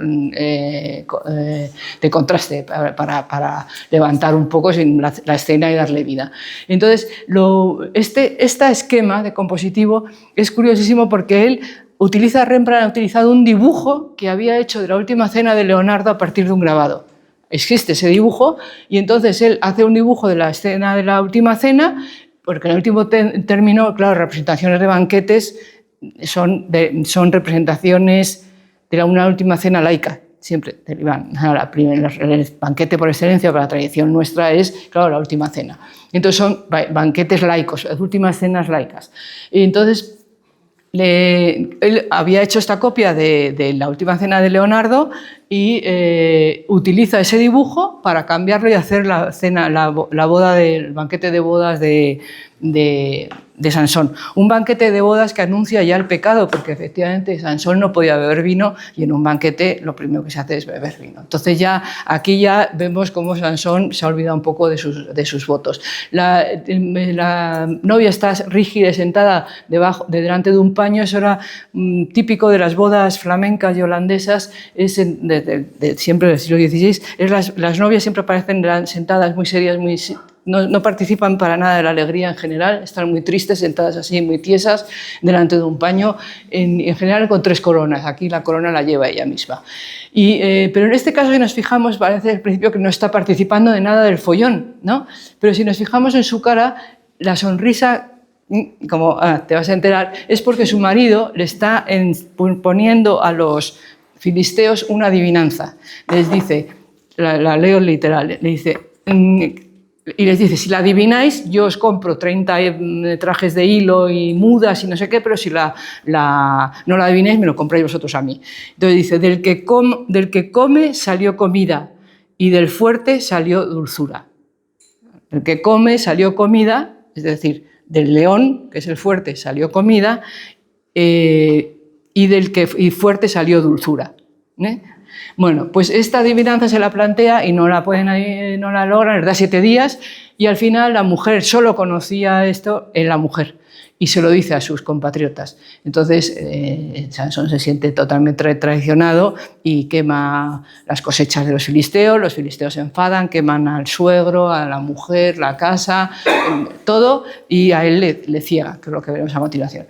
para levantar un poco la escena y darle vida. Entonces, este esquema de compositivo es curiosísimo porque Rembrandt ha utilizado un dibujo que había hecho de la Última Cena de Leonardo a partir de un grabado. Existe ese dibujo y entonces él hace un dibujo de la escena de la Última Cena, porque en el último término, claro, representaciones de banquetes son representaciones de una Última Cena laica, siempre derivan. El banquete por excelencia para la tradición nuestra es, claro, la Última Cena. Entonces son banquetes laicos, últimas cenas laicas. Y entonces él había hecho esta copia de la Última Cena de Leonardo y utiliza ese dibujo para cambiarlo y hacer la boda el banquete de bodas de Sansón. Un banquete de bodas que anuncia ya el pecado, porque efectivamente Sansón no podía beber vino y en un banquete lo primero que se hace es beber vino. Entonces aquí ya vemos cómo Sansón se ha olvidado un poco de sus votos. La novia está rígida y sentada delante de un paño. Eso era típico de las bodas flamencas y holandesas, siempre del siglo XVI. Las novias siempre aparecen sentadas muy serias, no participan para nada de la alegría en general, están muy tristes, sentadas así, muy tiesas, delante de un paño, en general con 3 coronas. Aquí la corona la lleva ella misma. Pero en este caso, si nos fijamos, parece al principio que no está participando de nada del follón, ¿no? Pero si nos fijamos en su cara, la sonrisa, como te vas a enterar, es porque su marido le está poniendo a los filisteos una adivinanza. Les dice, la leo literal, le dice... Y les dice, si la adivináis, yo os compro 30 trajes de hilo y mudas y no sé qué, pero si no la adivináis, me lo compráis vosotros a mí. Entonces dice, del que come salió comida y del fuerte salió dulzura. Del que come salió comida, es decir, del león, que es el fuerte, salió comida, y del que fuerte salió dulzura. Bueno, pues esta adivinanza se la plantea y no la logran, les da 7 días y al final la mujer solo conocía esto en la mujer y se lo dice a sus compatriotas. Entonces Sansón se siente totalmente traicionado y quema las cosechas de los filisteos se enfadan, queman al suegro, a la mujer, la casa, todo, y a él le ciega, que es lo que veremos a continuación.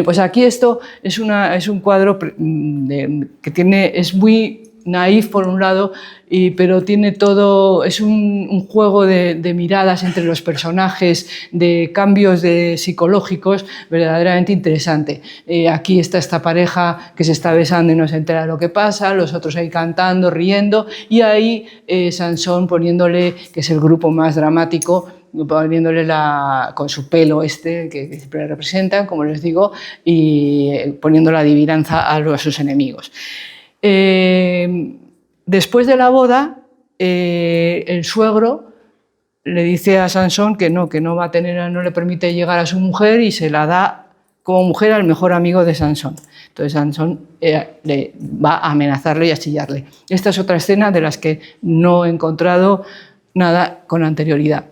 Pues aquí esto es un cuadro que es muy naif por un lado, pero tiene todo, es un juego de miradas entre los personajes, de cambios psicológicos verdaderamente interesante. Aquí está esta pareja que se está besando y no se entera de lo que pasa, los otros ahí cantando, riendo, y ahí Sansón poniéndole, que es el grupo más dramático, poniéndole con su pelo que siempre representan, como les digo, y poniendo la adivinanza a sus enemigos. Después de la boda, el suegro le dice a Sansón que no va a tener, no le permite llegar a su mujer y se la da como mujer al mejor amigo de Sansón. Entonces Sansón le va a amenazarle y a chillarle. Esta es otra escena de las que no he encontrado nada con anterioridad.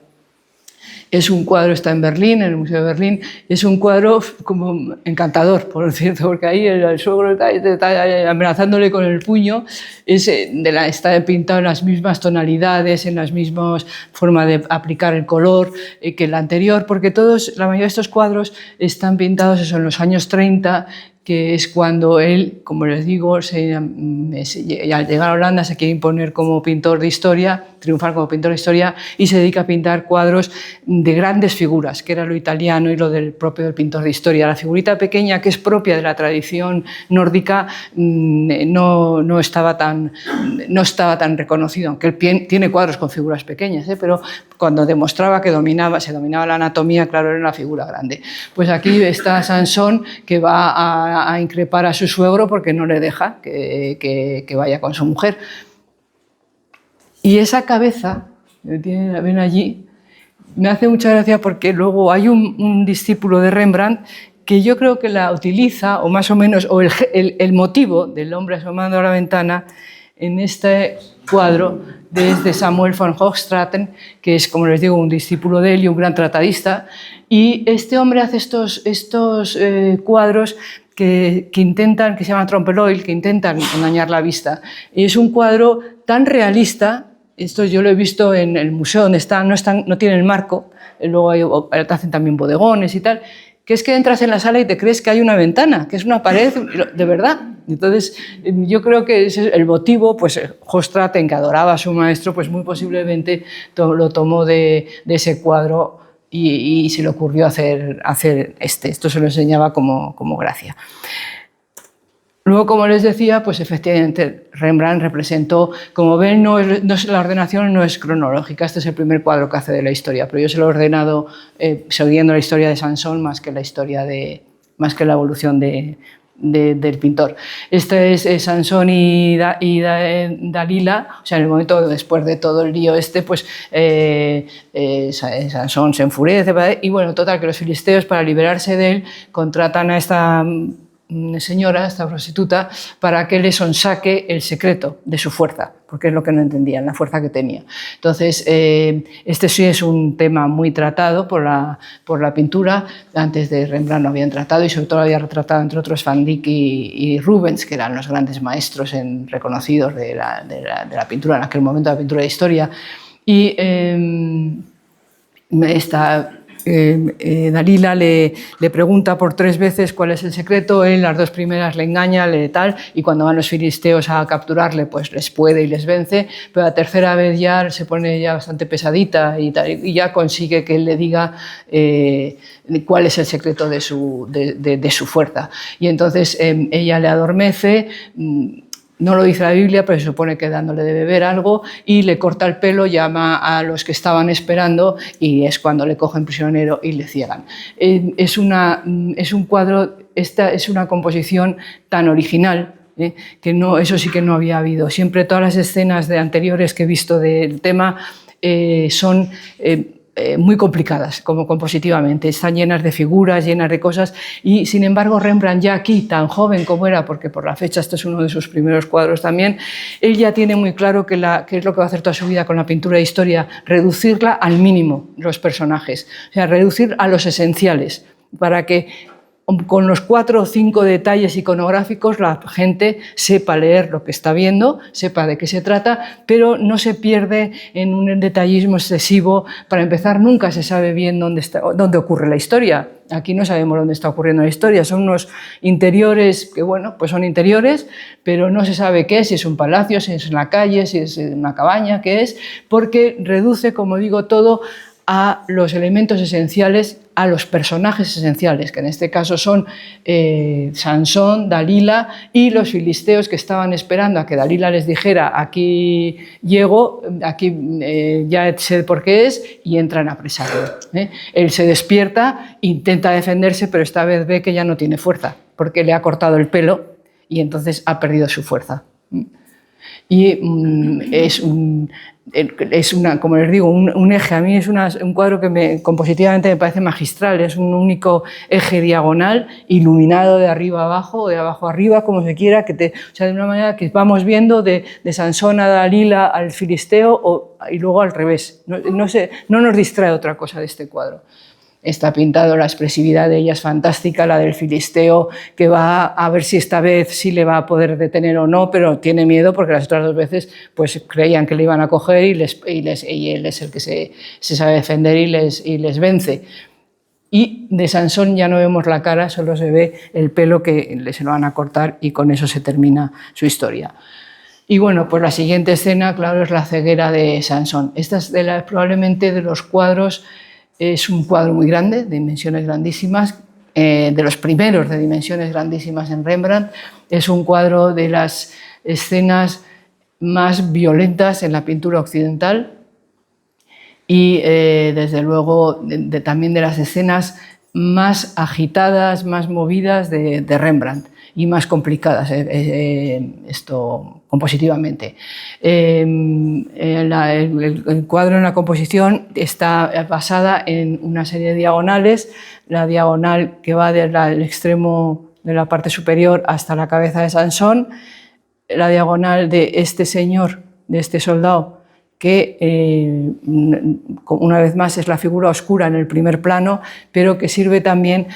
Es un cuadro, está en Berlín, en el Museo de Berlín, es un cuadro como encantador, por cierto, porque ahí el suegro está amenazándole con el puño, está pintado en las mismas tonalidades, en las mismas formas de aplicar el color que el anterior, porque la mayoría de estos cuadros están pintados en los años 30, que es cuando él, como les digo, al llegar a Holanda se quiere imponer como pintor de historia, triunfar como pintor de historia, y se dedica a pintar cuadros de grandes figuras, que era lo italiano y lo propio del pintor de historia. La figurita pequeña, que es propia de la tradición nórdica, no estaba tan reconocido, aunque él tiene cuadros con figuras pequeñas, pero cuando demostraba que se dominaba la anatomía, claro, era una figura grande. Pues aquí está Sansón, que va a increpar a su suegro porque no le deja que vaya con su mujer. Y esa cabeza, la ven allí, me hace mucha gracia porque luego hay un discípulo de Rembrandt que yo creo que la utiliza, o más o menos, o el motivo del hombre asomando a la ventana en este cuadro de Samuel von Hochstraten, que es, como les digo, un discípulo de él y un gran tratadista. Y este hombre hace estos cuadros que se llaman trompe-l'œil, que intentan engañar la vista. Y es un cuadro tan realista, esto yo lo he visto en el museo donde no tiene el marco, luego hacen también bodegones y tal, que es que entras en la sala y te crees que hay una ventana, que es una pared de verdad. Entonces, yo creo que ese es el motivo, pues Hochstraten, que adoraba a su maestro, pues muy posiblemente lo tomó de ese cuadro y se le ocurrió hacer esto se lo enseñaba como gracia. Luego, como les decía, pues efectivamente Rembrandt representó, como ven, la ordenación no es cronológica, este es el primer cuadro que hace de la historia, pero yo se lo he ordenado siguiendo la historia de Sansón más que la evolución del pintor. Este es Sansón y Dalila, o sea, en el momento después de todo el lío pues Sansón se enfurece y bueno, total, que los filisteos, para liberarse de él, contratan a esta señora, esta prostituta, para que le sonsaque el secreto de su fuerza, porque es lo que no entendían, la fuerza que tenía. Entonces, este sí es un tema muy tratado por la pintura. Antes de Rembrandt lo habían tratado y sobre todo lo había retratado, entre otros, Van Dyck y Rubens, que eran los grandes maestros reconocidos de la pintura en aquel momento, de la pintura de historia. Y Dalila le pregunta por 3 veces cuál es el secreto, él las 2 primeras le engaña, y cuando van los filisteos a capturarle, pues les puede y les vence, pero la tercera vez ya se pone ya bastante pesadita y ya consigue que él le diga cuál es el secreto de su fuerza. Y entonces ella le adormece. No lo dice la Biblia, pero se supone que dándole de beber algo, y le corta el pelo, llama a los que estaban esperando y es cuando le cogen prisionero y le ciegan. Es un cuadro, esta es una composición tan original, que eso sí que no había habido. Siempre todas las escenas anteriores que he visto del tema son muy complicadas, como compositivamente, están llenas de figuras, llenas de cosas, y sin embargo Rembrandt, ya aquí, tan joven como era, porque por la fecha este es uno de sus primeros cuadros también, él ya tiene muy claro que es lo que va a hacer toda su vida con la pintura de historia: reducirla al mínimo, los personajes, o sea, reducir a los esenciales, para que con los 4 o 5 detalles iconográficos la gente sepa leer lo que está viendo, sepa de qué se trata, pero no se pierde en un detallismo excesivo. Para empezar, nunca se sabe bien dónde ocurre la historia. Aquí no sabemos dónde está ocurriendo la historia, son unos interiores que, bueno, pues son interiores, pero no se sabe qué es, si es un palacio, si es en la calle, si es una cabaña, qué es, porque reduce, como digo, todo a los elementos esenciales, a los personajes esenciales, que en este caso son Sansón, Dalila y los filisteos que estaban esperando a que Dalila les dijera aquí llego, aquí ya sé por qué es, y entran a apresarlo. Él se despierta, intenta defenderse, pero esta vez ve que ya no tiene fuerza, porque le ha cortado el pelo y entonces ha perdido su fuerza. Y es una, como les digo, un eje. A mí es un cuadro que compositivamente me parece magistral. Es un único eje diagonal, iluminado de arriba a abajo, o de abajo a arriba, como se quiera, o sea, de una manera que vamos viendo de Sansón a Dalila al filisteo y luego al revés. No nos distrae otra cosa de este cuadro. Está pintado, la expresividad de ella es fantástica, la del filisteo, que va a ver si esta vez sí le va a poder detener o no, pero tiene miedo porque las otras 2 veces pues creían que le iban a coger y él es el que se sabe defender y les vence. Y de Sansón ya no vemos la cara, solo se ve el pelo que se lo van a cortar y con eso se termina su historia. Y bueno, pues la siguiente escena, claro, es la ceguera de Sansón. Esta es probablemente de los cuadros. Es un cuadro muy grande, de dimensiones grandísimas, de los primeros de dimensiones grandísimas en Rembrandt. Es un cuadro de las escenas más violentas en la pintura occidental y, desde luego, también de las escenas más agitadas, más movidas de Rembrandt y más complicadas compositivamente. El cuadro en la composición está basada en una serie de diagonales, la diagonal que va del extremo de la parte superior hasta la cabeza de Sansón, la diagonal de este señor, de este soldado, que una vez más es la figura oscura en el primer plano, pero que sirve también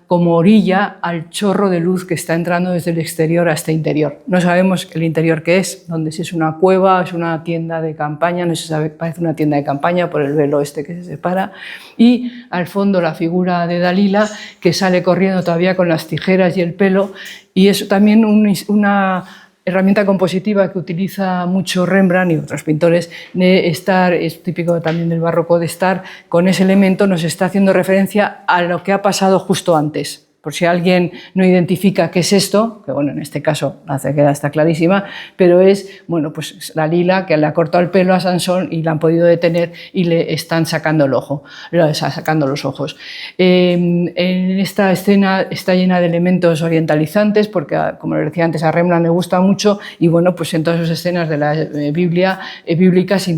como orilla al chorro de luz que está entrando desde el exterior a este interior. No sabemos el interior qué es, si es una cueva, es una tienda de campaña, no se sabe, parece una tienda de campaña por el velo este que se separa, y al fondo la figura de Dalila, que sale corriendo todavía con las tijeras y el pelo, y es también una herramienta compositiva que utiliza mucho Rembrandt y otros pintores, de estar, es típico también del barroco, de estar con ese elemento, nos está haciendo referencia a lo que ha pasado justo antes. Por si alguien no identifica qué es esto, que bueno, en este caso la ceguera está clarísima, pero es, bueno, pues Dalila, que le ha cortado el pelo a Sansón y la han podido detener y le están sacando el ojo, sacando los ojos. En esta escena está llena de elementos orientalizantes, porque, como les decía antes, a Rembrandt le gusta mucho, y bueno, pues en todas sus escenas de la Biblia bíblicas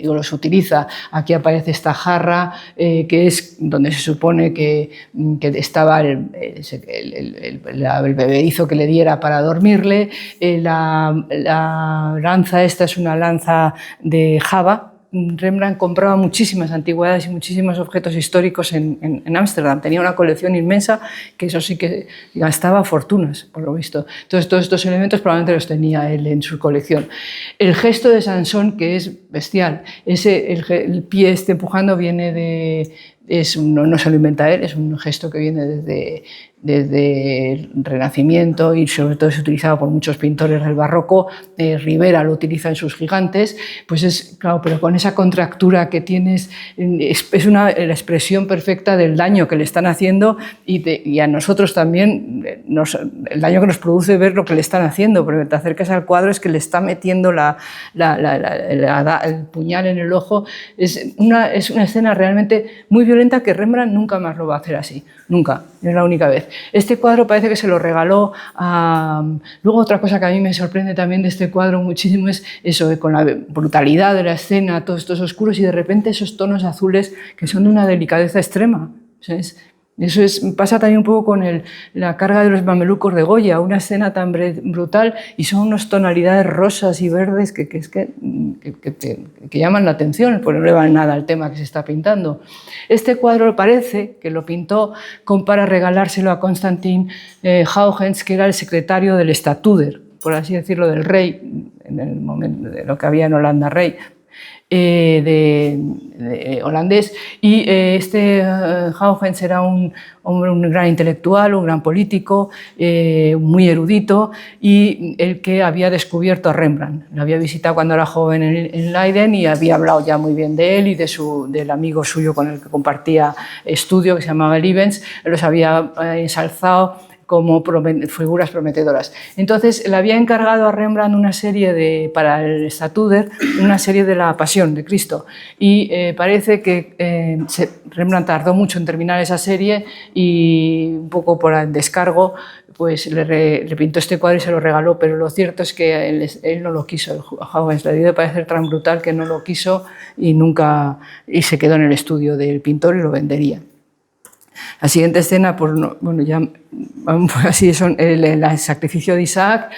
los utiliza. Aquí aparece esta jarra, que es donde se supone que estaba el bebedizo que le diera para dormirle. La lanza esta es una lanza de Java. Rembrandt compraba muchísimas antigüedades y muchísimos objetos históricos en Ámsterdam. Tenía una colección inmensa que eso sí que gastaba fortunas, por lo visto. Entonces, todos estos elementos probablemente los tenía él en su colección. El gesto de Sansón, que es bestial, el pie empujando viene no se lo inventa él, es un gesto que viene desde el Renacimiento y sobre todo es utilizado por muchos pintores del barroco. Rivera lo utiliza en sus Gigantes, pues es claro, pero con esa contractura que tienes, es la expresión perfecta del daño que le están haciendo y a nosotros también, el daño que nos produce ver lo que le están haciendo, porque te acercas al cuadro, es que le está metiendo el puñal en el ojo. Es una escena realmente muy violenta que Rembrandt nunca más lo va a hacer así, nunca, es la única vez. Este cuadro parece que se lo regaló a... Luego otra cosa que a mí me sorprende también de este cuadro muchísimo es eso, con la brutalidad de la escena, todos estos oscuros y de repente esos tonos azules que son de una delicadeza extrema. O sea, Eso pasa también un poco con la carga de los mamelucos de Goya, una escena tan brutal y son unas tonalidades rosas y verdes que llaman la atención, porque no le van nada al tema que se está pintando. Este cuadro parece que lo pintó para regalárselo a Constantin Huygens, que era el secretario del Statuder, por así decirlo, del rey, en el momento de lo que había en Holanda, rey. De holandés, y este Huygens era un hombre, un gran intelectual, un gran político, muy erudito, y el que había descubierto a Rembrandt. Lo había visitado cuando era joven en Leiden y había hablado ya muy bien de él y del amigo suyo con el que compartía estudio, que se llamaba Liebens. Los había ensalzado como figuras prometedoras. Entonces, le había encargado a Rembrandt una serie para el Statuder, una serie de la Pasión de Cristo. Y parece que Rembrandt tardó mucho en terminar esa serie y un poco por el descargo, pues le pintó este cuadro y se lo regaló, pero lo cierto es que él no lo quiso. Huygens le dio de parecer tan brutal que no lo quiso y se quedó en el estudio del pintor y lo vendería. La siguiente escena, pues bueno, ya así son el sacrificio de Isaac.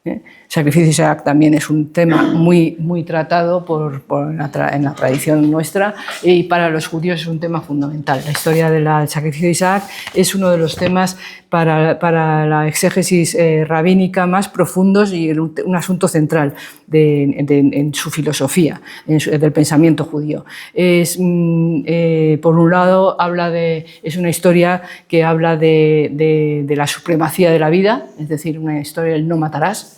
El sacrificio de Isaac también es un tema muy tratado en la tradición nuestra, y para los judíos es un tema fundamental. La historia del sacrificio de Isaac es uno de los temas para la exégesis rabínica más profundos y un asunto central en su filosofía, del pensamiento judío. Por un lado, es una historia que habla de la supremacía de la vida, es decir, una historia del no matarás.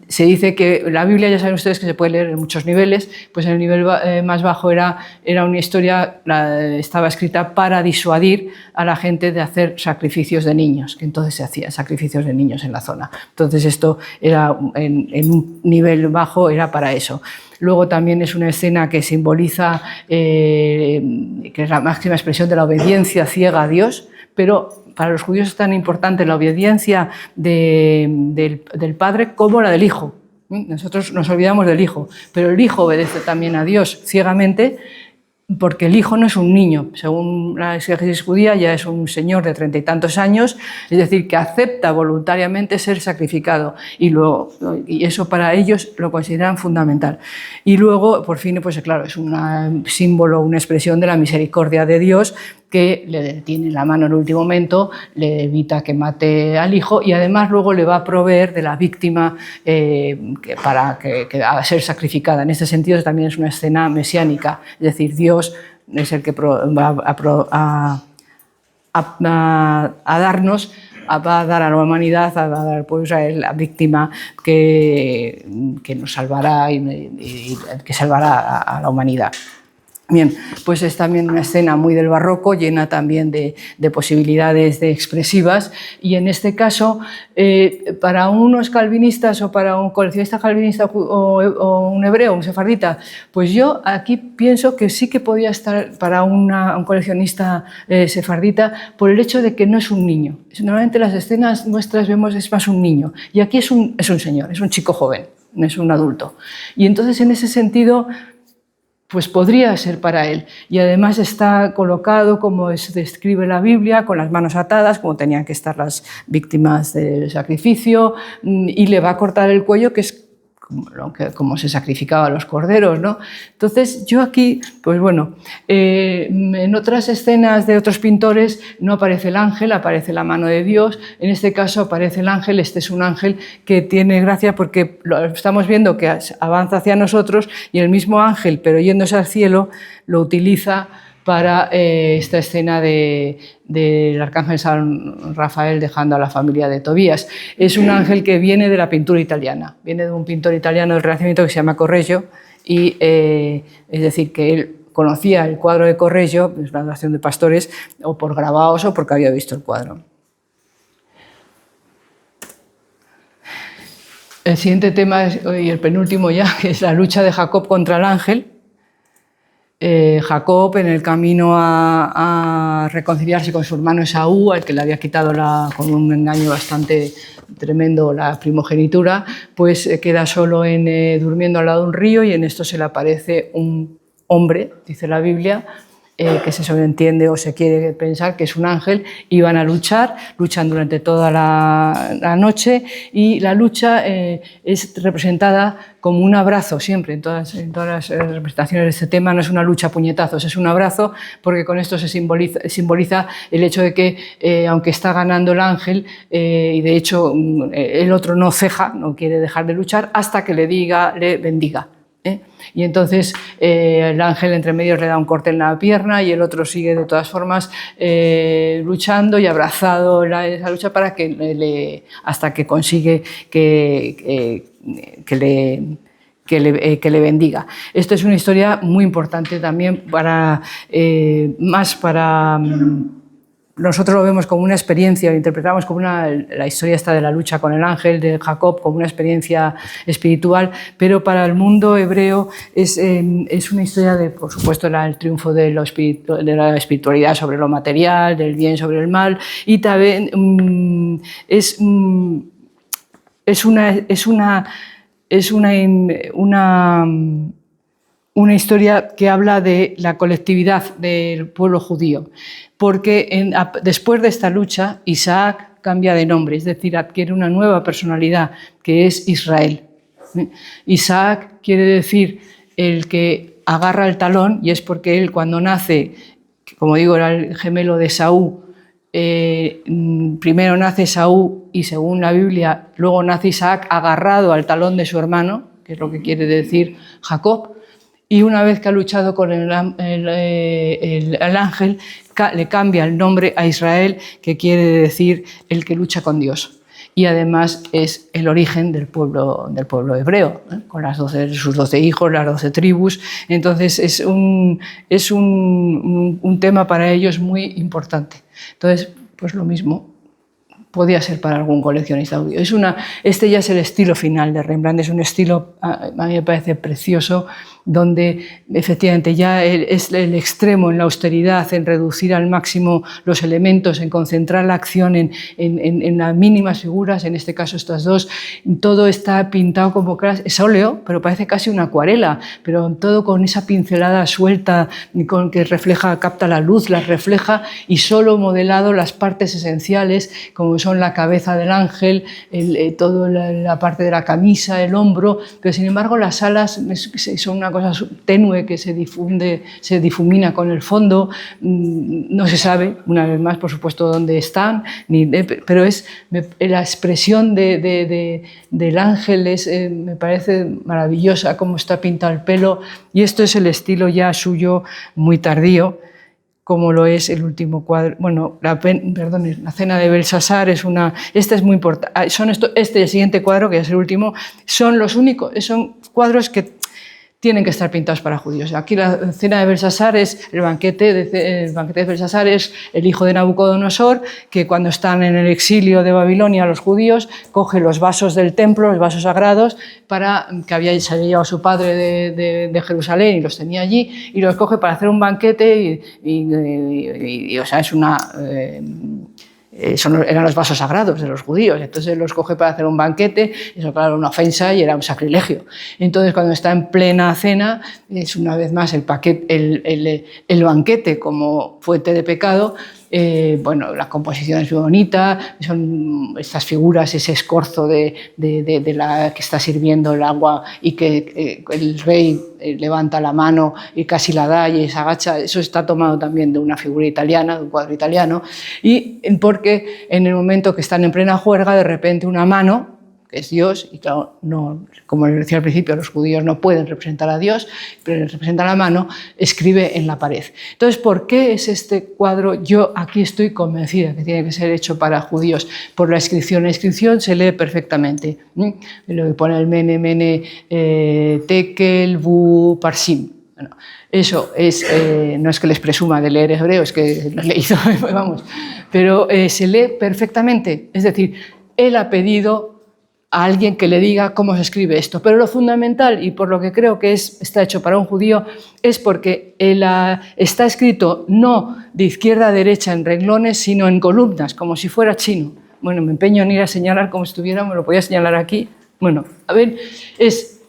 Se dice que la Biblia, ya saben ustedes que se puede leer en muchos niveles, pues en el nivel más bajo era una historia, estaba escrita para disuadir a la gente de hacer sacrificios de niños, que entonces se hacían sacrificios de niños en la zona. Entonces esto era en un nivel bajo, era para eso. Luego también es una escena que simboliza, que es la máxima expresión de la obediencia ciega a Dios, pero para los judíos es tan importante la obediencia del padre como la del hijo. Nosotros nos olvidamos del hijo, pero el hijo obedece también a Dios ciegamente, porque el hijo no es un niño. Según la exégesis judía, ya es un señor de 30 y tantos años, es decir, que acepta voluntariamente ser sacrificado, y eso para ellos lo consideran fundamental. Y luego, por fin, pues claro, es un símbolo, una expresión de la misericordia de Dios, que le detiene la mano en el último momento, le evita que mate al hijo y además luego le va a proveer de la víctima para que a ser sacrificada. En este sentido también es una escena mesiánica, es decir, Dios es el que va a darnos, va a dar a la humanidad, a dar al pueblo de Israel la víctima que nos salvará y que salvará a la humanidad. Bien, pues es también una escena muy del barroco, llena también de posibilidades expresivas, y en este caso, para unos calvinistas o para un coleccionista calvinista o un hebreo, un sefardita, pues yo aquí pienso que sí que podía estar para un coleccionista sefardita por el hecho de que no es un niño. Normalmente las escenas nuestras vemos es más un niño, y aquí es un señor, es un chico joven, no es un adulto. Y entonces en ese sentido, pues podría ser para él. Y además está colocado como se describe la Biblia, con las manos atadas, como tenían que estar las víctimas del sacrificio, y le va a cortar el cuello, que es como se sacrificaba a los corderos, ¿no? Entonces, yo aquí, pues bueno, en otras escenas de otros pintores no aparece el ángel, aparece la mano de Dios. En este caso aparece el ángel. Este es un ángel que tiene gracia porque lo estamos viendo que avanza hacia nosotros, y el mismo ángel, pero yéndose al cielo, lo utiliza para esta escena del arcángel San Rafael dejando a la familia de Tobías. Es un ángel que viene de la pintura italiana, viene de un pintor italiano del Renacimiento que se llama Correggio, y es decir, que él conocía el cuadro de Correggio, es una adoración de pastores, o por grabados o porque había visto el cuadro. El siguiente tema, y el penúltimo ya, es la lucha de Jacob contra el ángel. Jacob, en el camino a reconciliarse con su hermano Esaú, al que le había quitado con un engaño bastante tremendo la primogenitura, pues queda solo durmiendo al lado de un río, y en esto se le aparece un hombre, dice la Biblia, que se sobreentiende o se quiere pensar que es un ángel, y van a luchar, luchan durante toda la noche, y la lucha es representada como un abrazo siempre, en todas las representaciones de este tema. No es una lucha a puñetazos, es un abrazo, porque con esto se simboliza el hecho de que, aunque está ganando el ángel, y de hecho el otro no ceja, no quiere dejar de luchar hasta que le bendiga. Y entonces el ángel entre medios le da un corte en la pierna y el otro sigue de todas formas luchando y abrazado esa lucha hasta que consigue que le bendiga. Esto es una historia muy importante también nosotros lo vemos como una experiencia, lo interpretamos como la historia esta de la lucha con el ángel de Jacob como una experiencia espiritual, pero para el mundo hebreo es una historia de, por supuesto, el triunfo de la espiritualidad sobre lo material, del bien sobre el mal, y también es una historia que habla de la colectividad del pueblo judío, porque después de esta lucha Isaac cambia de nombre, es decir, adquiere una nueva personalidad que es Israel. Isaac quiere decir el que agarra el talón, y es porque él, cuando nace, como digo, era el gemelo de Esaú, primero nace Esaú y, según la Biblia, luego nace Isaac agarrado al talón de su hermano, que es lo que quiere decir Jacob. Y una vez que ha luchado con el ángel, le cambia el nombre a Israel, que quiere decir el que lucha con Dios. Y además es el origen del pueblo hebreo, con sus 12 hijos, las 12 tribus. Entonces es un tema para ellos muy importante. Entonces, pues lo mismo podía ser para algún coleccionista audio. Este ya es el estilo final de Rembrandt, es un estilo, a mí me parece precioso, donde efectivamente ya es el extremo en la austeridad, en reducir al máximo los elementos, en concentrar la acción en las mínimas figuras, en este caso estas dos. Todo está pintado como es óleo, pero parece casi una acuarela, pero todo con esa pincelada suelta que capta la luz, la refleja, y solo modelado las partes esenciales, como son la cabeza del ángel, toda la parte de la camisa, el hombro, pero sin embargo las alas son una cosa tenue que se difumina con el fondo. No se sabe, una vez más, por supuesto, dónde están, pero la expresión del ángel me parece maravillosa, cómo está pintado el pelo, y esto es el estilo ya suyo muy tardío, como lo es el último cuadro. Bueno, la cena de Belsasar es es muy importante. Este y el siguiente cuadro, que es el último, son los únicos, son cuadros que tienen que estar pintados para judíos. Aquí la cena de Belsasar es el banquete de Belsasar, es el hijo de Nabucodonosor, que cuando están en el exilio de Babilonia, los judíos, coge los vasos del templo, los vasos sagrados, que se había llevado su padre de Jerusalén y los tenía allí, y los coge para hacer un banquete, o sea, es una... eran los vasos sagrados de los judíos, entonces los coge para hacer un banquete. Eso, claro, era una ofensa y era un sacrilegio. Entonces, cuando está en plena cena, es una vez más el banquete como fuente de pecado. Bueno, la composición es muy bonita, son estas figuras, ese escorzo de la que está sirviendo el agua, y que el rey levanta la mano y casi la da y se agacha. Eso está tomado también de una figura italiana, de un cuadro italiano, y porque en el momento que están en plena juerga, de repente una mano, que es Dios, y claro, no, como les decía al principio, los judíos no pueden representar a Dios, pero representa la mano, escribe en la pared. Entonces, ¿por qué es este cuadro? Yo aquí estoy convencida que tiene que ser hecho para judíos, por la inscripción. La inscripción se lee perfectamente. Lo que pone el Mene, Tekel, Bu, Parsim. Bueno, eso no es que les presuma de leer hebreo, es que lo he leído, vamos, pero se lee perfectamente. Es decir, él ha pedido a alguien que le diga cómo se escribe esto. Pero lo fundamental, y por lo que creo que está hecho para un judío, es porque está escrito no de izquierda a derecha en renglones, sino en columnas, como si fuera chino. Bueno, me empeño en ir a señalar como si estuviera, me lo podía señalar aquí. Bueno, a ver,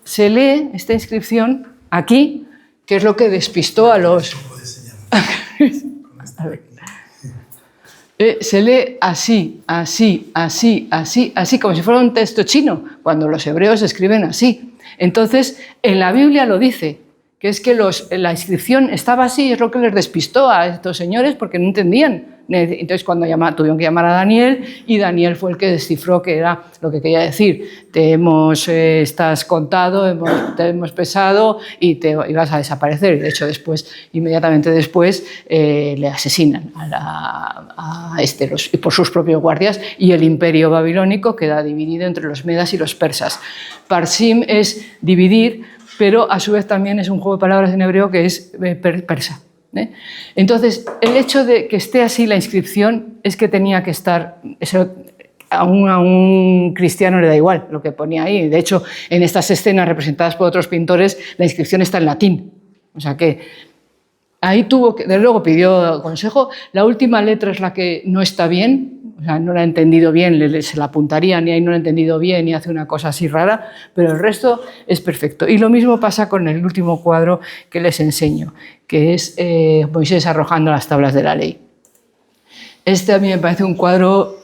se lee esta inscripción aquí, que es lo que despistó a los... A ver. Se lee así, así, así, así, así, como si fuera un texto chino, cuando los hebreos escriben así. Entonces, en la Biblia lo dice, que es que la inscripción estaba así, es lo que les despistó a estos señores porque no entendían. Entonces, cuando tuvieron que llamar a Daniel, y Daniel fue el que descifró que era lo que quería decir. Estás contado, te hemos pesado y vas a desaparecer. Y de hecho, inmediatamente después, le asesinan por sus propios guardias, y el imperio babilónico queda dividido entre los medas y los persas. Parsim es dividir, pero a su vez también es un juego de palabras en hebreo que es persa. Entonces, el hecho de que esté así la inscripción es que tenía que estar, eso a un cristiano le da igual lo que ponía ahí. De hecho, en estas escenas representadas por otros pintores, la inscripción está en latín. O sea que ahí desde luego pidió consejo. La última letra es la que no está bien, o sea, no la ha entendido bien, se la apuntaría, ni ahí no la ha entendido bien, ni hace una cosa así rara, pero el resto es perfecto. Y lo mismo pasa con el último cuadro que les enseño, que es Moisés arrojando las tablas de la ley. Este a mí me parece un cuadro,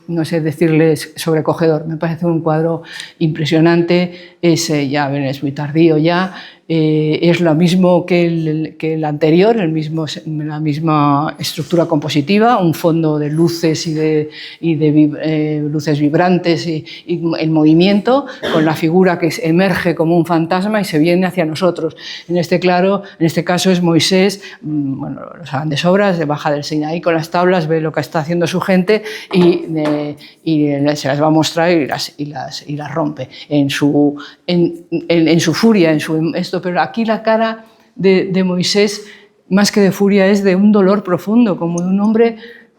no sé decirles, sobrecogedor, me parece un cuadro impresionante, es muy tardío ya, es lo mismo que el anterior, la misma estructura compositiva, un fondo de luces y de luces vibrantes y en movimiento, con la figura que emerge como un fantasma y se viene hacia nosotros. En este caso es Moisés, bueno, lo saben de sobra, se baja del Sinaí con las tablas, ve lo que está haciendo su gente y se las va a mostrar y las rompe en su furia, pero aquí la cara de Moisés, más que de furia, es de un dolor profundo, como de un hombre,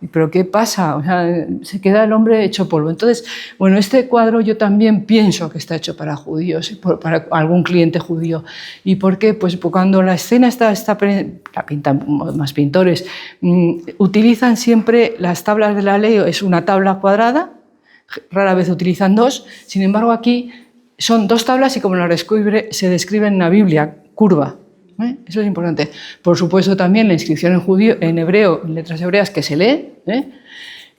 ¿pero qué pasa? O sea, se queda el hombre hecho polvo. Entonces, bueno, este cuadro yo también pienso que está hecho para judíos, para algún cliente judío. ¿Y por qué? Pues cuando la escena la pintan más pintores, utilizan siempre las tablas de la ley, es una tabla cuadrada, rara vez utilizan dos, sin embargo aquí son dos tablas y como se describe en la Biblia, curva. Eso es importante. Por supuesto también la inscripción en hebreo, en letras hebreas, que se lee.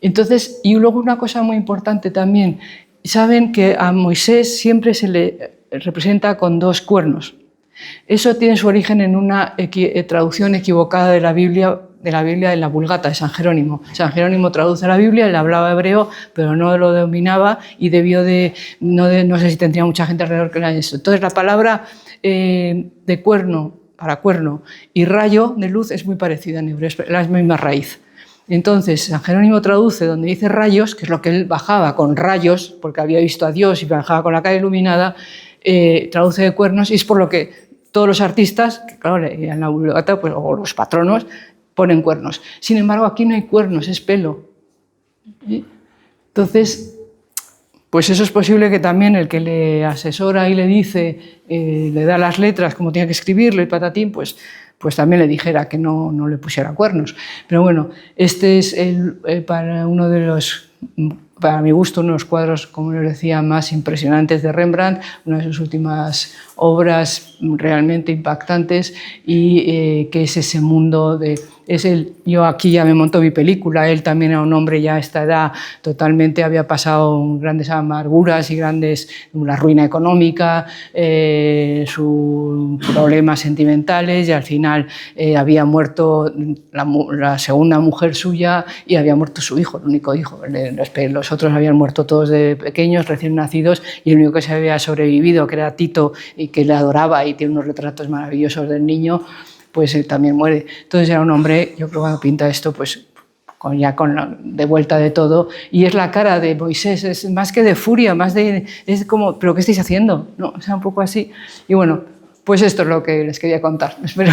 Entonces, y luego una cosa muy importante también, saben que a Moisés siempre se le representa con dos cuernos. Eso tiene su origen en una traducción equivocada de la Biblia en la Vulgata de San Jerónimo. San Jerónimo traduce la Biblia, él hablaba hebreo, pero no lo dominaba y no sé si tendría mucha gente alrededor que era eso. Entonces la palabra de cuerno, para cuerno, y rayo de luz es muy parecida en hebreo, es la misma raíz. Entonces San Jerónimo traduce donde dice rayos, que es lo que él bajaba con rayos, porque había visto a Dios y bajaba con la cara iluminada, traduce de cuernos, y es por lo que todos los artistas, que claro, en la Vulgata, pues, o los patronos, ponen cuernos. Sin embargo, aquí no hay cuernos, es pelo. Entonces, pues eso es posible que también el que le asesora y le dice, le da las letras, como tiene que escribirlo y patatín, pues también le dijera que no le pusiera cuernos. Pero bueno, este es para uno de los, para mi gusto, uno de los cuadros, como les decía, más impresionantes de Rembrandt, una de sus últimas obras realmente impactantes, y que es ese mundo de... Yo aquí ya me monto mi película, él también era un hombre ya a esta edad, totalmente había pasado grandes amarguras y la ruina económica, sus problemas sentimentales, y al final había muerto la segunda mujer suya y había muerto su hijo, el único hijo. Los otros habían muerto todos de pequeños, recién nacidos, y el único que se había sobrevivido, que era Tito, y que le adoraba y tiene unos retratos maravillosos del niño, pues él también muere. Entonces era un hombre, yo creo que cuando pinta esto, pues de vuelta de todo, y es la cara de Moisés, es más que de furia, es como, ¿pero qué estáis haciendo? No, o sea, un poco así. Y bueno, pues esto es lo que les quería contar. Espero.